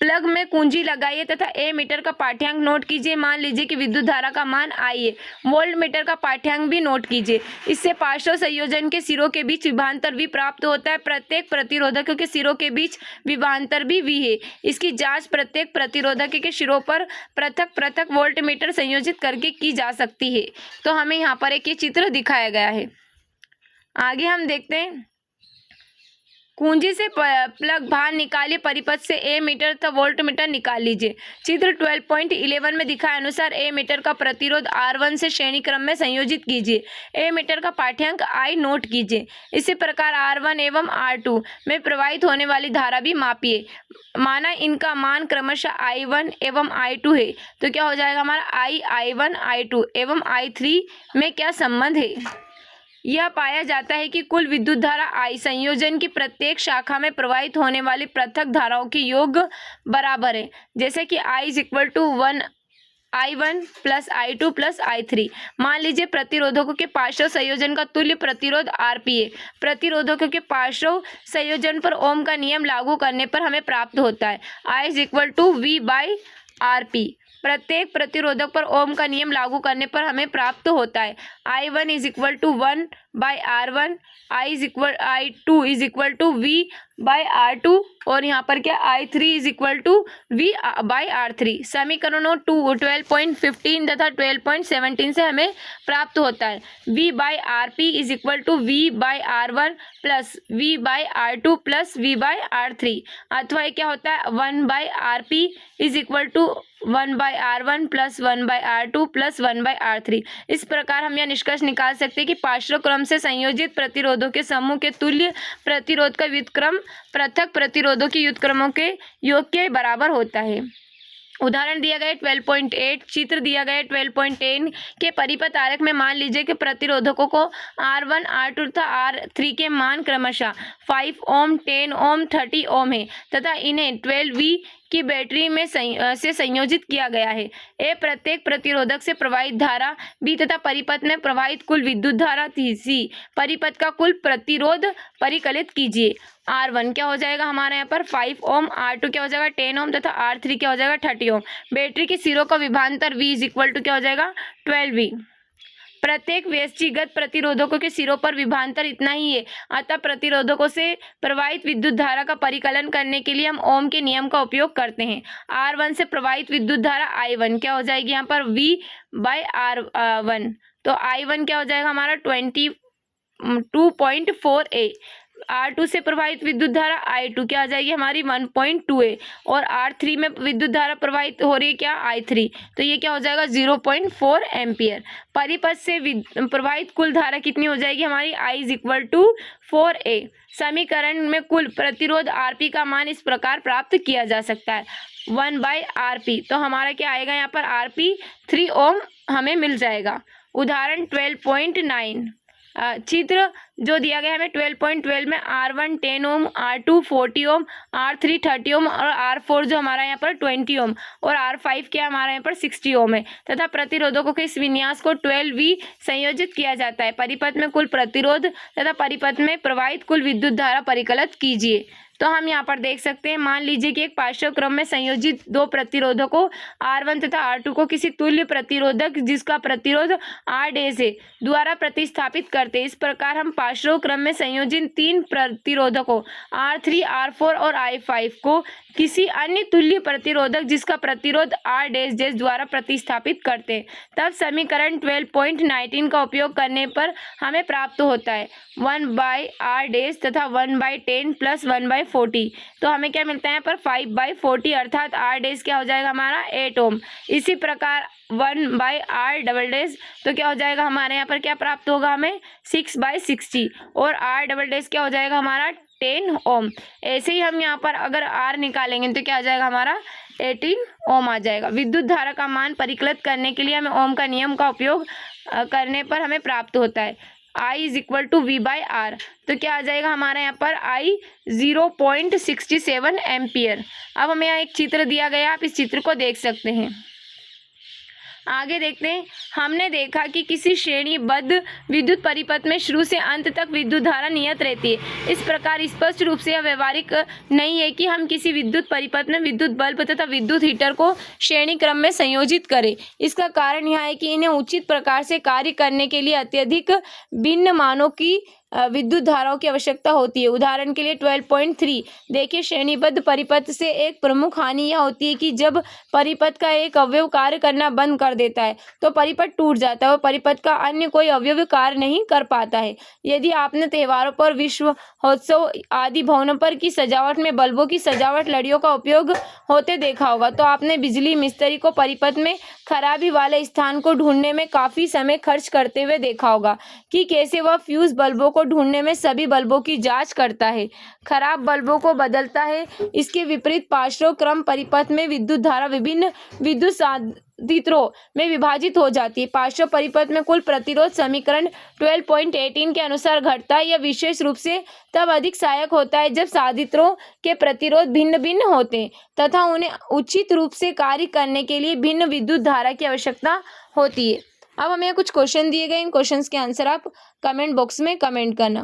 प्लग में कुंजी लगाइए तथा एमीटर का पाठ्यांक नोट कीजिए। मान लीजिए कि विद्युत धारा का मान I है। वोल्टमीटर का पाठ्यांक भी नोट कीजिए। इससे पार्श्व संयोजन के सिरों के बीच विभवांतर V प्राप्त होता है। प्रत्येक प्रतिरोधक के सिरों के बीच विभवांतर भी V है। इसकी जांच प्रत्येक प्रतिरोधक के सिरों पर पृथक पृथक वोल्टमीटर संयोजित करके की जा सकती है। तो हमें यहाँ पर एक ये चित्र दिखाया गया है। आगे हम देखते हैं, कुंजी से प्लग बाहर निकालिए। परिपथ से एमीटर तथा वोल्टमीटर निकाल लीजिए। चित्र 12.11 में दिखाए अनुसार एमीटर का प्रतिरोध R1 से श्रेणी क्रम में संयोजित कीजिए। एमीटर का पाठ्यांक I नोट कीजिए। इसी प्रकार R1 एवं R2 में प्रवाहित होने वाली धारा भी मापिए। माना इनका मान क्रमशः I1 एवं I2 है, तो क्या हो जाएगा हमारा I1, I2 एवं I3 में क्या संबंध है। यह पाया जाता है कि कुल विद्युत धारा I संयोजन की प्रत्येक शाखा में प्रवाहित होने वाली पृथक धाराओं के योग बराबर है। जैसे कि I is equal to 1 I1 plus I2 plus I3। मान लीजिए प्रतिरोधकों के पार्श्व संयोजन का तुल्य प्रतिरोध RP है। प्रतिरोधकों के पार्श्व संयोजन पर ओम का नियम लागू करने पर हमें प्राप्त होता है I is equal to V by RP। प्रत्येक प्रतिरोधक पर ओम का नियम लागू करने पर हमें प्राप्त होता है I1 is equal to 1 by R1, I2 is equal to V by R2 और यहाँ पर क्या I3 is equal to V by R3। समीकरणों 12.15 तथा 12.17 से हमें प्राप्त होता है V by RP is equal to V by R1 plus V by R2 plus V by R3, अथवा ये क्या होता है 1 by RP is equal to 1 by R1 plus 1 by R2 plus 1 by R3। इस प्रकार हम यह निष्कर्ष निकाल सकते हैं कि पार्श्व क्रम से संयोजित प्रतिरोधों के समूह के तुल्य प्रतिरोध का व्युत्क्रम पृथक प्रतिरोधों के व्युत्क्रमों के योग के बराबर होता है। उदाहरण दिया गया है 12.8, चित्र दिया गया है 12.10 के परिपथ आरेख में मान लीजिए कि प्रतिरोधकों को R1, R2 तथा R3 के मान क्रमशः 5 ओम, 10 ओम, 30 ओम है तथा इन्हें 12V की बैटरी में से संयोजित किया गया है। ए प्रत्येक प्रतिरोधक से प्रवाहित धारा, बी तथा परिपथ में प्रवाहित कुल विद्युत धारा, सी परिपथ का कुल प्रतिरोध परिकलित कीजिए। R1 क्या हो जाएगा हमारे यहाँ पर 5 ओम, R2 क्या हो जाएगा 10 ओम तथा R3 क्या हो जाएगा 30 ओम। बैटरी के सिरों का विभवांतर V इज इक्वल टू क्या हो जाएगा 12V। प्रत्येक व्यष्टिगत प्रतिरोधकों के सिरों पर विभवांतर इतना ही है, अतः प्रतिरोधकों से प्रवाहित विद्युत धारा का परिकलन करने के लिए हम ओम के नियम का उपयोग करते हैं। R1 से प्रवाहित विद्युत धारा I1 क्या हो जाएगी यहाँ पर V बाई R1, तो I1 क्या हो जाएगा हमारा 22.4 A। R2 से प्रवाहित विद्युत धारा I2 क्या आ जाएगी हमारी 1.2 है और R3 में विद्युत धारा प्रवाहित हो रही है क्या I3, तो ये क्या हो जाएगा 0.4 एम्पियर। परिपथ से प्रवाहित कुल धारा कितनी हो जाएगी हमारी I is equal to 4A। समीकरण में कुल प्रतिरोध RP का मान इस प्रकार प्राप्त किया जा सकता है 1 बाई RP, तो हमारा क्या आएगा यहाँ पर RP 3 ओम हमें मिल जाएगा। उदाहरण 12.9, चित्र जो दिया गया हमें 12.12 में R1 10 ओम, R2 40 ओम, R3 30 ओम और R4 जो हमारा यहाँ पर 20 ओम और R5 क्या हमारा यहाँ पर 60 ओम है तथा प्रतिरोधकों के इस विन्यास को 12V संयोजित किया जाता है। परिपथ में कुल प्रतिरोध तथा परिपथ में प्रवाहित कुल विद्युत धारा परिकलित कीजिए। तो हम यहाँ पर देख सकते हैं, मान लीजिए कि एक पार्श्व क्रम में संयोजित दो प्रतिरोधकों R1 तथा R2 को किसी तुल्य प्रतिरोधक जिसका प्रतिरोध R डैश है द्वारा प्रतिस्थापित करते हैं। इस प्रकार हम पार्श्व क्रम में संयोजित 3 प्रतिरोधकों R3, R4 और I5 को किसी अन्य तुल्य प्रतिरोधक जिसका प्रतिरोध R डैश डैश द्वारा प्रतिस्थापित करते हैं, तब समीकरण 12.19 का उपयोग करने पर हमें प्राप्त होता है 1/R डैश तथा 1/10 प्लस 1/40। तो हमें क्या मिलता है यहाँ पर 5/40, अर्थात R डैश क्या हो जाएगा हमारा 8 ओम। इसी प्रकार 1/R डबल डैश तो क्या हो जाएगा हमारे यहाँ पर क्या प्राप्त होगा हमें 6/60, और R डबल डैश क्या हो जाएगा हमारा 10 ओम। ऐसे ही हम यहाँ पर अगर R निकालेंगे तो क्या आ जाएगा हमारा 18 ओम आ जाएगा। विद्युत धारा का मान परिकलित करने के लिए हमें ओम का नियम का उपयोग करने पर हमें प्राप्त होता है I is equal to V/R। तो क्या आ जाएगा हमारे यहाँ पर I 0.67 एम्पियर। अब हमें यहाँ एक चित्र दिया गया, आप इस चित्र को देख सकते हैं। आगे देखते हैं, हमने देखा कि किसी श्रेणीबद्ध विद्युत परिपथ में शुरू से अंत तक विद्युत धारा नियत रहती है। इस प्रकार स्पष्ट रूप से यह व्यवहारिक नहीं है कि हम किसी विद्युत परिपथ में विद्युत बल्ब तथा विद्युत हीटर को श्रेणी क्रम में संयोजित करें। इसका कारण यह है कि इन्हें उचित प्रकार से कार्य करने के लिए अत्यधिक भिन्न मानों की विद्युत धाराओं की आवश्यकता होती है। उदाहरण के लिए 12.3 देखिए, श्रेणीबद्ध परिपथ से एक प्रमुख हानि यह होती है कि जब परिपथ का एक अवयव कार्य करना बंद कर देता है तो परिपथ टूट जाता है और परिपथ का अन्य कोई अवयव कार्य नहीं कर पाता है। यदि आपने त्योहारों पर, विश्वोत्सव आदि भवनों पर की सजावट में बल्बों की सजावट लड़ियों का उपयोग होते देखा होगा, तो आपने बिजली मिस्त्री को परिपथ में खराबी वाले स्थान को ढूंढने में काफी समय खर्च करते हुए देखा होगा कि कैसे वह फ्यूज बल्बों को ढूंढने में सभी बल्बों की जांच करता है, खराब बल्बों को बदलता है। इसके विपरीत पार्श्व क्रम परिपथ में विद्युत धारा विभिन्न विद्युत साधित्रों में विभाजित हो जाती है। पार्श्व परिपथ में कुल प्रतिरोध समीकरण 12.18 के अनुसार घटता है। यह विशेष रूप से तब अधिक सहायक होता है जब साधित्रों के प्रतिरोध भिन्न भिन्न होते हैं तथा उन्हें उचित रूप से कार्य करने के लिए भिन्न विद्युत धारा की आवश्यकता होती है। अब हमें कुछ क्वेश्चन दिए गए, इन क्वेश्चंस के आंसर आप कमेंट बॉक्स में कमेंट करना।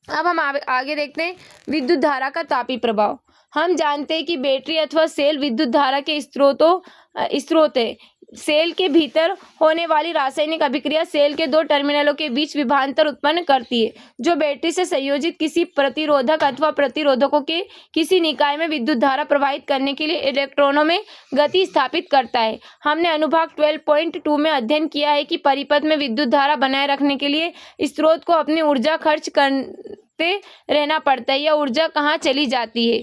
अब हम आगे देखते हैं विद्युत धारा का तापीय प्रभाव। हम जानते हैं कि बैटरी अथवा सेल विद्युत धारा के स्रोत है। सेल के भीतर होने वाली रासायनिक अभिक्रिया सेल के दो टर्मिनलों के बीच विभवांतर उत्पन्न करती है, जो बैटरी से संयोजित किसी प्रतिरोधक अथवा प्रतिरोधकों के किसी निकाय में विद्युत धारा प्रवाहित करने के लिए इलेक्ट्रॉनों में गति स्थापित करता है। हमने अनुभाग 12.2 में अध्ययन किया है कि परिपथ में विद्युत धारा बनाए रखने के लिए स्रोत को अपनी ऊर्जा खर्च करते रहना पड़ता है। यह ऊर्जा कहाँ चली जाती है?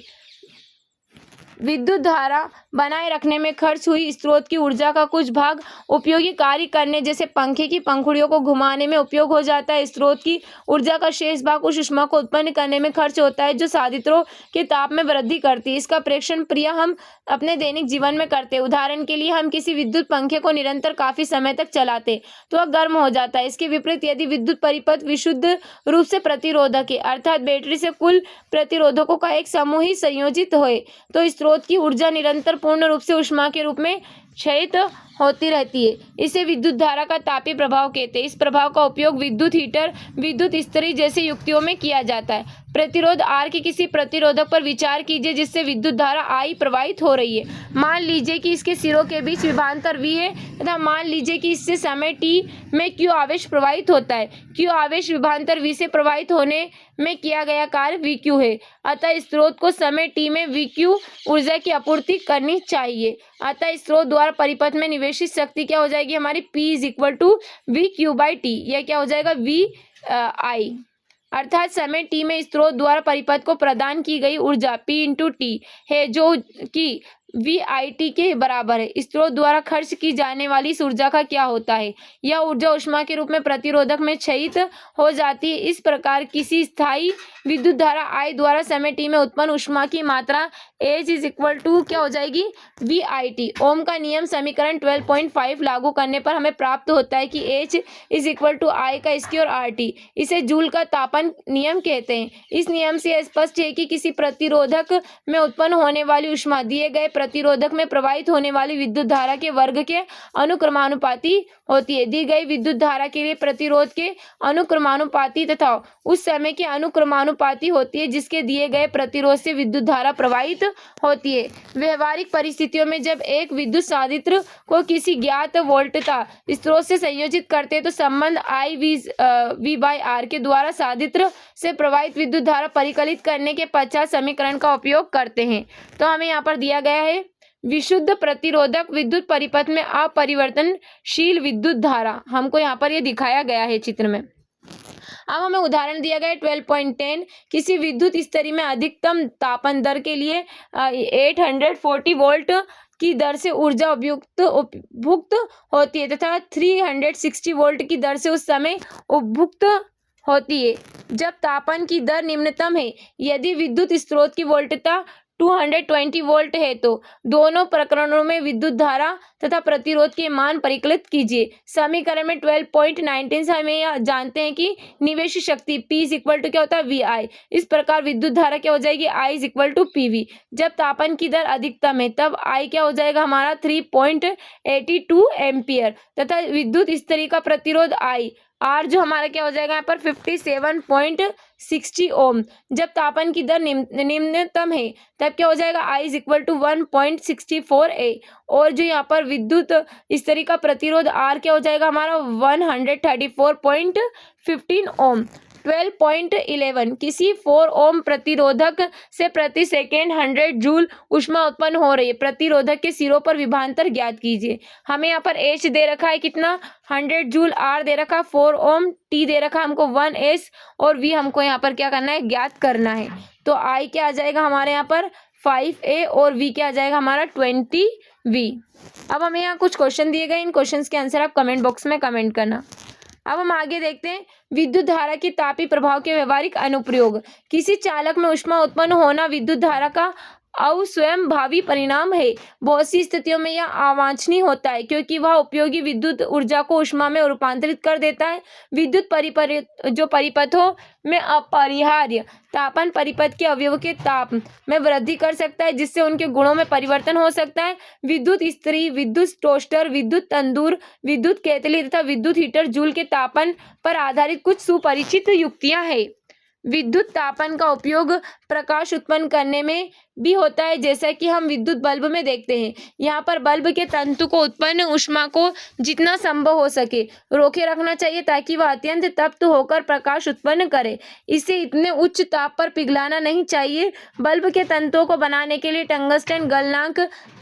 विद्युत धारा बनाए रखने में खर्च हुई स्रोत की ऊर्जा का कुछ भाग उपयोगी कार्य करने जैसे पंखे की पंखुड़ियों को घुमाने में उपयोग हो जाता है। स्रोत की ऊर्जा का शेष भाग उस ऊष्मा को उत्पन्न करने में खर्च होता है जो साधित्रों के ताप में वृद्धि करती है। इसका प्रेक्षण क्रिया हम अपने दैनिक जीवन में करते हैं। उदाहरण के लिए हम किसी विद्युत पंखे को निरंतर काफी समय तक चलाते तो वह गर्म हो जाता है। इसके विपरीत यदि विद्युत परिपथ विशुद्ध रूप से प्रतिरोधक है, अर्थात बैटरी से कुल प्रतिरोधकों का एक समूह ही संयोजित होए, तो स्रोत की ऊर्जा निरंतर पूर्ण रूप से ऊष्मा के रूप में क्षयित होती रहती है। इसे विद्युत धारा का तापीय प्रभाव कहते हैं। इस प्रभाव का उपयोग विद्युत हीटर, विद्युत इस्त्री जैसी युक्तियों में किया जाता है। प्रतिरोध R के किसी प्रतिरोधक पर विचार कीजिए जिससे विद्युत धारा I प्रवाहित हो रही है। मान लीजिए कि इसके सिरों के बीच विभवांतर V है तथा मान लीजिए कि इससे समय t में Q आवेश प्रवाहित होता है। Q आवेश विभवांतर V से प्रवाहित होने में किया गया कार्य VQ है। अतः स्रोत को समय t में VQ ऊर्जा की आपूर्ति करनी चाहिए। अतः स्रोत द्वारा परिपथ में निवेशित शक्ति क्या हो जाएगी हमारी P is equal to VQ/T। यह क्या हो जाएगा VI, अर्थात समय t में स्रोत द्वारा परिपथ को प्रदान की गई ऊर्जा P इंटू टी है जो कि VIT के बराबर है। स्रोत द्वारा खर्च की जाने वाली इस ऊर्जा का क्या होता है? यह ऊर्जा ऊष्मा के रूप में प्रतिरोधक में क्षयित हो जाती है। इस प्रकार किसी स्थायी विद्युत धारा I द्वारा समय t में उत्पन्न ऊष्मा की मात्रा H इज इक्वल टू क्या हो जाएगी VIT। ओम का नियम समीकरण 12.5 लागू करने पर हमें प्राप्त होता है कि H is equal to I का स्क्वायर RT। इसे जूल का तापन नियम कहते हैं। इस नियम से यह स्पष्ट है कि किसी प्रतिरोधक में उत्पन्न होने वाली ऊष्मा दिए गए प्रतिरोधक में प्रवाहित होने वाली विद्युत धारा के वर्ग के अनुक्रमानुपाती होती है। दी गई विद्युत धारा के लिए प्रतिरोध के अनुक्रमानुपाती तथा उस समय के अनुक्रमानुपाती होती है जिसके दिए गए प्रतिरोध से विद्युत धारा प्रवाहित होती है। व्यवहारिक परिस्थितियों में जब एक विद्युत संधारित्र को किसी ज्ञात वोल्टता स्रोत से संयोजित करते हैं तो संबंध I V/R के द्वारा संधारित्र से प्रवाहित विद्युत धारा परिकलित करने के पश्चात समीकरण का उपयोग करते हैं। तो हमें यहाँ पर दिया गया है विशुद्ध प्रतिरोधक विद्युत परिपथ में अपरिवर्तनशील विद्युत धारा, हमको यहाँ पर ये दिखाया गया है चित्र में। अब हमें उदाहरण दिया गया है 12.10 किसी विद्युत स्तरी में अधिकतम तापन दर के लिए 840 वोल्ट की दर से ऊर्जा उपभुक्त होती है तथा 360 वोल्ट की दर से उस समय उपभुक्त होती है जब तापन की दर निम्नतम है। यदि विद्युत स्रोत की वोल्टता 220 वोल्ट है तो दोनों प्रकरणों में विद्युत धारा तथा प्रतिरोध के मान परिकलित कीजिए। समीकरण में 12.19 से हमें यह जानते हैं कि निवेश शक्ति P इक्वल टू क्या होता है VI। इस प्रकार विद्युत धारा क्या हो जाएगी I इक्वल टू PV। जब तापन की दर अधिकतम है तब I क्या हो जाएगा हमारा 3.82 एम्पियर तथा विद्युत स्तरी का प्रतिरोध I R जो हमारा क्या हो जाएगा यहाँ पर 57.60 ओम। जब तापन की दर निम्नतम है तब क्या हो जाएगा I is equal to 1.64 A और जो यहाँ पर विद्युत स्तरी का प्रतिरोध R क्या हो जाएगा हमारा 134.15 ओम। 12.11 किसी 4 ओम प्रतिरोधक से प्रति सेकेंड 100 जूल ऊष्मा उत्पन्न हो रही है। प्रतिरोधक के सिरों पर विभवांतर ज्ञात कीजिए। हमें यहाँ पर H दे रखा है कितना 100 जूल, R दे रखा 4 ओम, T दे रखा हमको 1S और V हमको यहाँ पर क्या करना है ज्ञात करना है। तो I क्या आ जाएगा हमारे यहाँ पर 5A और V क्या आ जाएगा हमारा 20V। अब हमें यहाँ कुछ क्वेश्चन दिए गए, इन क्वेश्चंस के आंसर आप कमेंट बॉक्स में कमेंट करना। अब हम आगे देखते हैं विद्युत धारा की तापीय प्रभाव के व्यवहारिक अनुप्रयोग। किसी चालक में ऊष्मा उत्पन्न होना विद्युत धारा का अवस्वयंभावी परिणाम है। बहुत सी स्थितियों में यह अवांछनीय होता है क्योंकि वह उपयोगी विद्युत ऊर्जा को ऊष्मा में रूपांतरित कर देता है। विद्युत परिपथों में अपरिहार्य तापन परिपथ के अवयव के ताप में वृद्धि कर सकता है जिससे उनके गुणों में परिवर्तन हो सकता है। विद्युत इस्त्री, विद्युत टोस्टर, विद्युत तंदूर, विद्युत केतली तथा विद्युत हीटर जूल के तापन पर आधारित कुछ सुपरिचित युक्तियां हैं। विद्युत तापन का उपयोग प्रकाश उत्पन्न करने में भी होता है जैसा कि हम विद्युत बल्ब में देखते हैं। यहाँ पर बल्ब के तंतु को उत्पन्न ऊष्मा को जितना संभव हो सके रोके रखना चाहिए ताकि वह अत्यंत तप्त होकर प्रकाश उत्पन्न करे। इसे इतने उच्च ताप पर पिघलाना नहीं चाहिए। बल्ब के तंतुओं को बनाने के लिए टंगस्टन गलनांक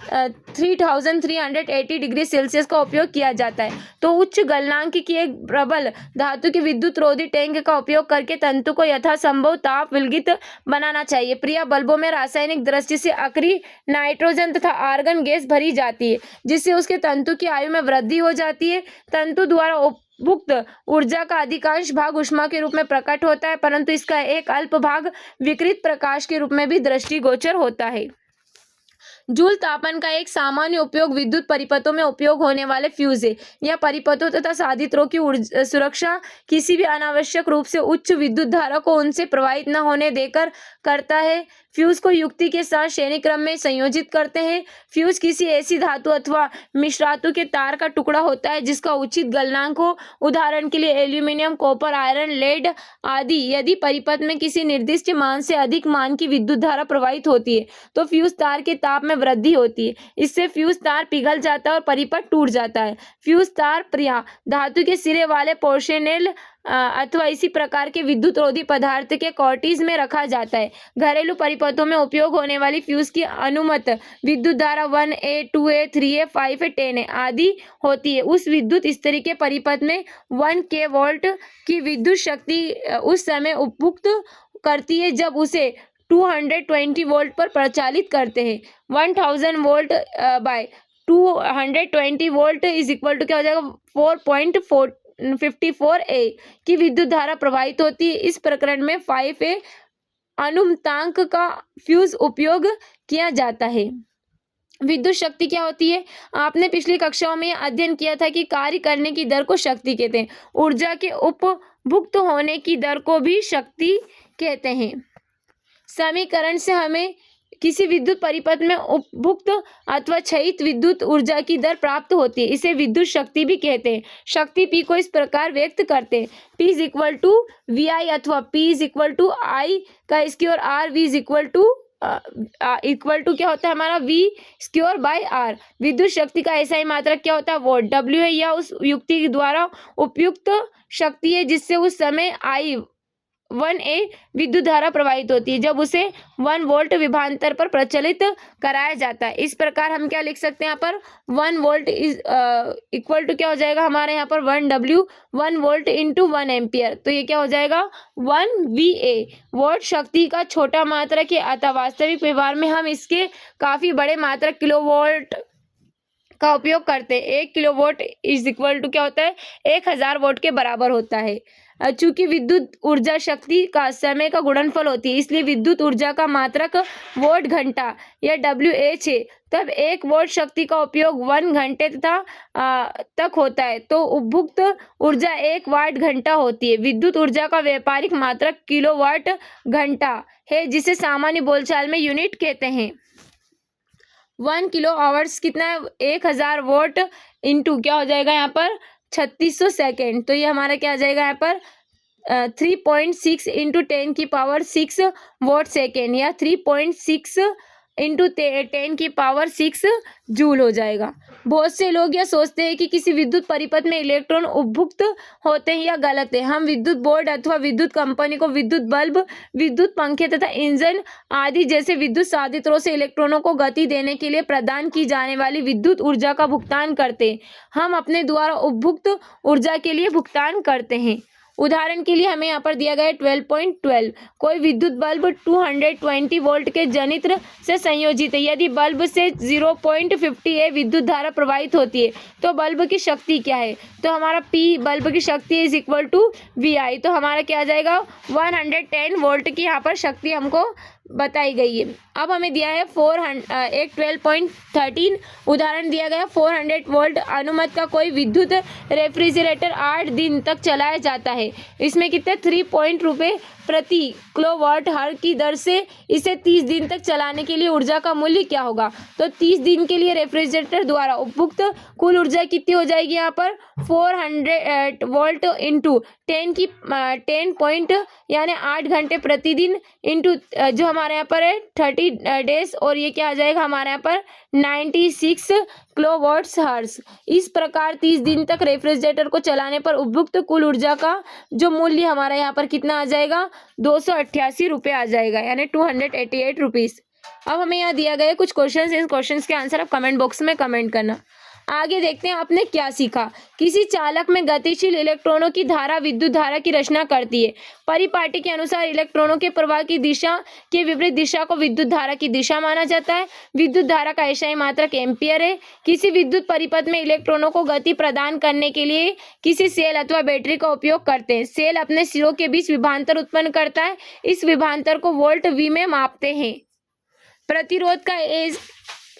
3380 डिग्री सेल्सियस का उपयोग किया जाता है। तो उच्च गलनांक की एक प्रबल धातु के विद्युत रोधी टैंक का उपयोग करके तंतु को यथासंभव ताप विलगित बनाना चाहिए। प्रिय बल्बों में रासायनिक दृष्टि से अक्रिय नाइट्रोजन तथा आर्गन गैस भरी जाती है जिससे उसके तंतु की आयु में वृद्धि हो जाती है। तंतु द्वारा उपभुक्त ऊर्जा का अधिकांश भाग ऊष्मा के रूप में प्रकट होता है परंतु इसका एक अल्प भाग विकृत प्रकाश के रूप में भी दृष्टिगोचर होता है। जूल तापन का एक सामान्य उपयोग विद्युत परिपथों में उपयोग होने वाले फ्यूज है। यह परिपथों तथा संधारित्रों की सुरक्षा किसी भी अनावश्यक रूप से उच्च विद्युत धारा को उनसे प्रवाहित न होने देकर करता है। फ्यूज को युक्ति के साथ श्रेणी क्रम में संयोजित करते हैं। फ्यूज किसी ऐसी धातु अथवा मिश्रातु के तार का टुकड़ा होता है जिसका उचित गलनांक हो, उदाहरण के लिए एल्यूमिनियम, कॉपर, आयरन, लेड आदि। यदि परिपथ में किसी निर्दिष्ट मान से अधिक मान की विद्युत धारा प्रवाहित होती है तो फ्यूज तार के ताप में वृद्धि होती है। इससे फ्यूज तार पिघल जाता है और परिपथ टूट जाता है। फ्यूज तार प्रिया धातु के सिरे वाले पोर्शेनेल अथवा इसी प्रकार के विद्युत रोधी पदार्थ के कॉर्टिज में रखा जाता है। घरेलू परिपथों में उपयोग होने वाली फ्यूज की अनुमत विद्युत धारा 1A, 2A, 3A, 5A, 10A आदि होती है। उस विद्युत स्तरी के परिपथ में 1 kV की विद्युत शक्ति उस समय उपभुक्त करती है जब उसे 220 वोल्ट पर प्रचालित करते हैं। 1000 volt by 220 volt is equal to क्या हो जाएगा 4.54 A की विद्युत धारा प्रवाहित होती है। इस प्रकरण में 5A अनुमतांक का फ्यूज उपयोग किया जाता है। विद्युत शक्ति क्या होती है? आपने पिछली कक्षाओं में अध्ययन किया था कि कार्य करने की दर को शक्ति कहते हैं। ऊर्जा के उपभुक्त होने की दर को भी शक्ति कहते हैं। समीकरण से हमें किसी विद्युत परिपथ में उपभुक्त अथवा क्षयित विद्युत ऊर्जा की दर प्राप्त होती है, इसे विद्युत शक्ति भी कहते हैं। शक्ति P को इस प्रकार व्यक्त करते हैं, P is equal to VI अथवा P is equal to I का square R, V is equal to क्या होता है हमारा V स्क्वायर बाय R। विद्युत शक्ति का ऐसा ही मात्रक क्या होता है वोल्ट। W है यह उस युक्ति के द्वारा उपयुक्त शक्ति है जिससे उस समय I1A विद्युत धारा प्रवाहित होती है जब उसे 1 वोल्ट विभवांतर पर प्रचलित कराया जाता है। इस प्रकार हम क्या लिख सकते हैं यहाँ पर 1 वोल्ट इज इक्वल टू क्या हो जाएगा हमारे यहाँ पर 1W 1 वोल्ट इंटू 1 एम्पियर। तो ये क्या हो जाएगा 1VA। वोल्ट शक्ति का छोटा मात्रक है अतः वास्तविक व्यवहार में हम इसके काफी बड़े मात्रक किलोवोल्ट का उपयोग करते हैं। 1 किलोवोल्ट इज इक्वल टू क्या होता है 1000 वोल्ट के बराबर होता है। चूंकि विद्युत ऊर्जा शक्ति का समय का गुणनफल होती है इसलिए विद्युत ऊर्जा का मात्रक वोल्ट घंटा या WH है। तब 1 वोल्ट शक्ति का उपयोग 1 घंटे तक होता है तो उपभुक्त ऊर्जा 1 वाट घंटा होती है। विद्युत ऊर्जा का व्यापारिक मात्रक किलोवाट घंटा है जिसे सामान्य बोलचाल में यूनिट कहते हैं। 1 किलो आवर्स कितना है 1000 वोल्ट इंटू क्या हो जाएगा यहाँ पर 3600 सेकेंड। तो ये हमारा क्या आ जाएगा यहाँ पर 3.6 इंटू 10 की पावर 6 वोट सेकेंड या 3.6 इंटू 10 की पावर 6 जूल हो जाएगा। बहुत से लोग यह सोचते हैं कि किसी विद्युत परिपथ में इलेक्ट्रॉन उपभुक्त होते हैं या गलत है। हम विद्युत बोर्ड अथवा विद्युत कंपनी को विद्युत बल्ब, विद्युत पंखे तथा इंजन आदि जैसे विद्युत साधित्रों से इलेक्ट्रॉनों को गति देने के लिए प्रदान की जाने वाली विद्युत ऊर्जा का भुगतान करते हैं। हम अपने द्वारा उपभुक्त ऊर्जा के लिए भुगतान करते हैं। उदाहरण के लिए हमें यहाँ पर दिया गया है 12.12। कोई विद्युत बल्ब 220 वोल्ट के जनित्र से संयोजित है। यदि बल्ब से 0.50 विद्युत धारा प्रवाहित होती है तो बल्ब की शक्ति क्या है। तो हमारा P बल्ब की शक्ति इज इक्वल टू VI। तो हमारा क्या आ जाएगा 110 वोल्ट की यहाँ पर शक्ति हमको बताई गई है। अब हमें दिया है 12.13 उदाहरण दिया गया 400 वोल्ट अनुमत का कोई विद्युत रेफ्रिजरेटर 8 दिन तक चलाया जाता है। इसमें कितने 3 रुपये प्रति किलोवाट हर की दर से इसे 30 दिन तक चलाने के लिए ऊर्जा का मूल्य क्या होगा। तो 30 दिन के लिए रेफ्रिजरेटर द्वारा उपभुक्त कुल ऊर्जा कितनी हो जाएगी यहाँ पर 400 वोल्ट इंटू 10 पॉइंट यानी 8 घंटे प्रतिदिन इंटू जो हमारे यहाँ पर है 30 डेज और ये क्या आ जाएगा हमारे यहाँ पर 96 किलोवाट्स हर्स। इस प्रकार 30 दिन तक रेफ्रिजरेटर को चलाने पर उपभुक्त कुल ऊर्जा का जो मूल्य हमारा यहाँ पर कितना आ जाएगा 288 रुपये आ जाएगा यानी 288 रुपीज़। अब हमें यहाँ दिया गया कुछ क्वेश्चंस, इन क्वेश्चंस के आंसर आप कमेंट बॉक्स में कमेंट करना। आगे देखते हैं आपने क्या सीखा। किसी चालक में गतिशील इलेक्ट्रॉनों की धारा विद्युत धारा की रचना करती है। परिपाटी के अनुसार इलेक्ट्रॉनों के प्रवाह की दिशा के विपरीत दिशा को विद्युत धारा की दिशा माना जाता है। विद्युत धारा का एसआई मात्रक एम्पियर है। किसी विद्युत परिपथ में इलेक्ट्रॉनों को गति प्रदान करने के लिए किसी सेल अथवा बैटरी का उपयोग करते हैं। सेल अपने सिरों के बीच विभवांतर उत्पन्न करता है। इस विभवांतर को वोल्ट V में मापते हैं। प्रतिरोध का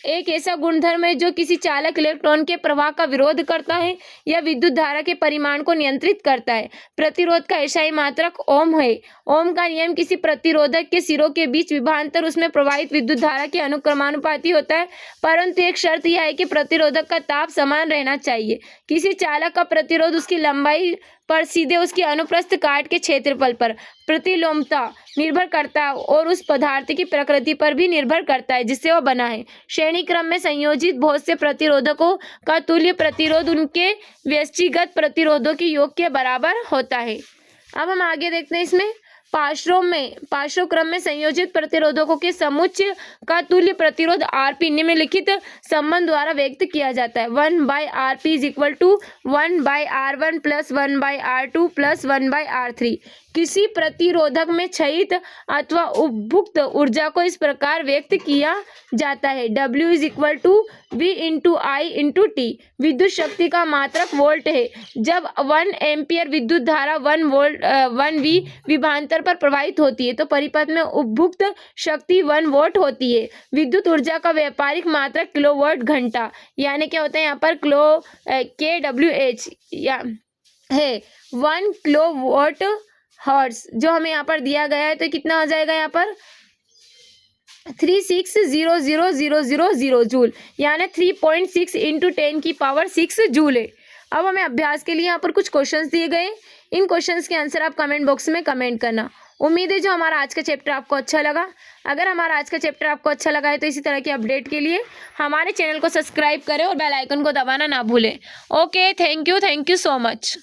एक ऐसा गुणधर्म है जो किसी चालक इलेक्ट्रॉन के प्रवाह का विरोध करता है या विद्युत धारा के परिमाण को नियंत्रित करता है। प्रतिरोध का एसआई मात्रक ओम है। ओम का नियम किसी प्रतिरोधक के सिरों के बीच विभवांतर उसमें प्रवाहित विद्युत धारा के अनुक्रमानुपाती होता है, परंतु एक शर्त यह है कि प्रतिरोधक का ताप समान रहना चाहिए। किसी चालक का प्रतिरोध उसकी लंबाई पर सीधे उसकी अनुप्रस्थ काट के क्षेत्रफल पर प्रतिलोमता निर्भर करता है और उस पदार्थ की प्रकृति पर भी निर्भर करता है जिससे वह बना है। श्रेणी क्रम में संयोजित बहुत से प्रतिरोधकों का तुल्य प्रतिरोध उनके व्यष्टिगत प्रतिरोधों के योग के बराबर होता है। अब हम आगे देखते हैं इसमें पार्श्व क्रम में संयोजित प्रतिरोधकों के समुच्चय का तुल्य प्रतिरोध RP निम्नलिखित संबंध द्वारा व्यक्त किया जाता है। 1/RP is equal to 1/R1 plus 1/R2 plus 1/R3। किसी प्रतिरोधक में क्षयित अथवा उपभुक्त ऊर्जा को इस प्रकार व्यक्त किया जाता है। W is equal to V into I into T। विद्युत शक्ति का मात्रक वोल्ट है। जब 1 एम्पियर विद्युत धारा 1 V विभवांतर पर प्रवाहित होती है तो परिपथ में उपभुक्त शक्ति 1 वोल्ट होती है। विद्युत ऊर्जा का व्यापारिक मात्रक किलोवाट घंटा यानी क्या होता है यहाँ पर kWh या है 1 किलोवाट हर्ट्ज जो हमें यहाँ पर दिया गया है। तो कितना आ जाएगा यहाँ पर 360000 जूल, यानी 3.6 इंटू 10⁻6 जूल है। अब हमें अभ्यास के लिए यहाँ पर कुछ क्वेश्चंस दिए गए। इन क्वेश्चंस के आंसर आप कमेंट बॉक्स में कमेंट करना। उम्मीद है जो हमारा आज का चैप्टर आपको अच्छा लगा। अगर हमारा आज का चैप्टर आपको अच्छा लगा है तो इसी तरह की अपडेट के लिए हमारे चैनल को सब्सक्राइब करें और बेल आइकन को दबाना ना भूलें। Okay, thank you so much.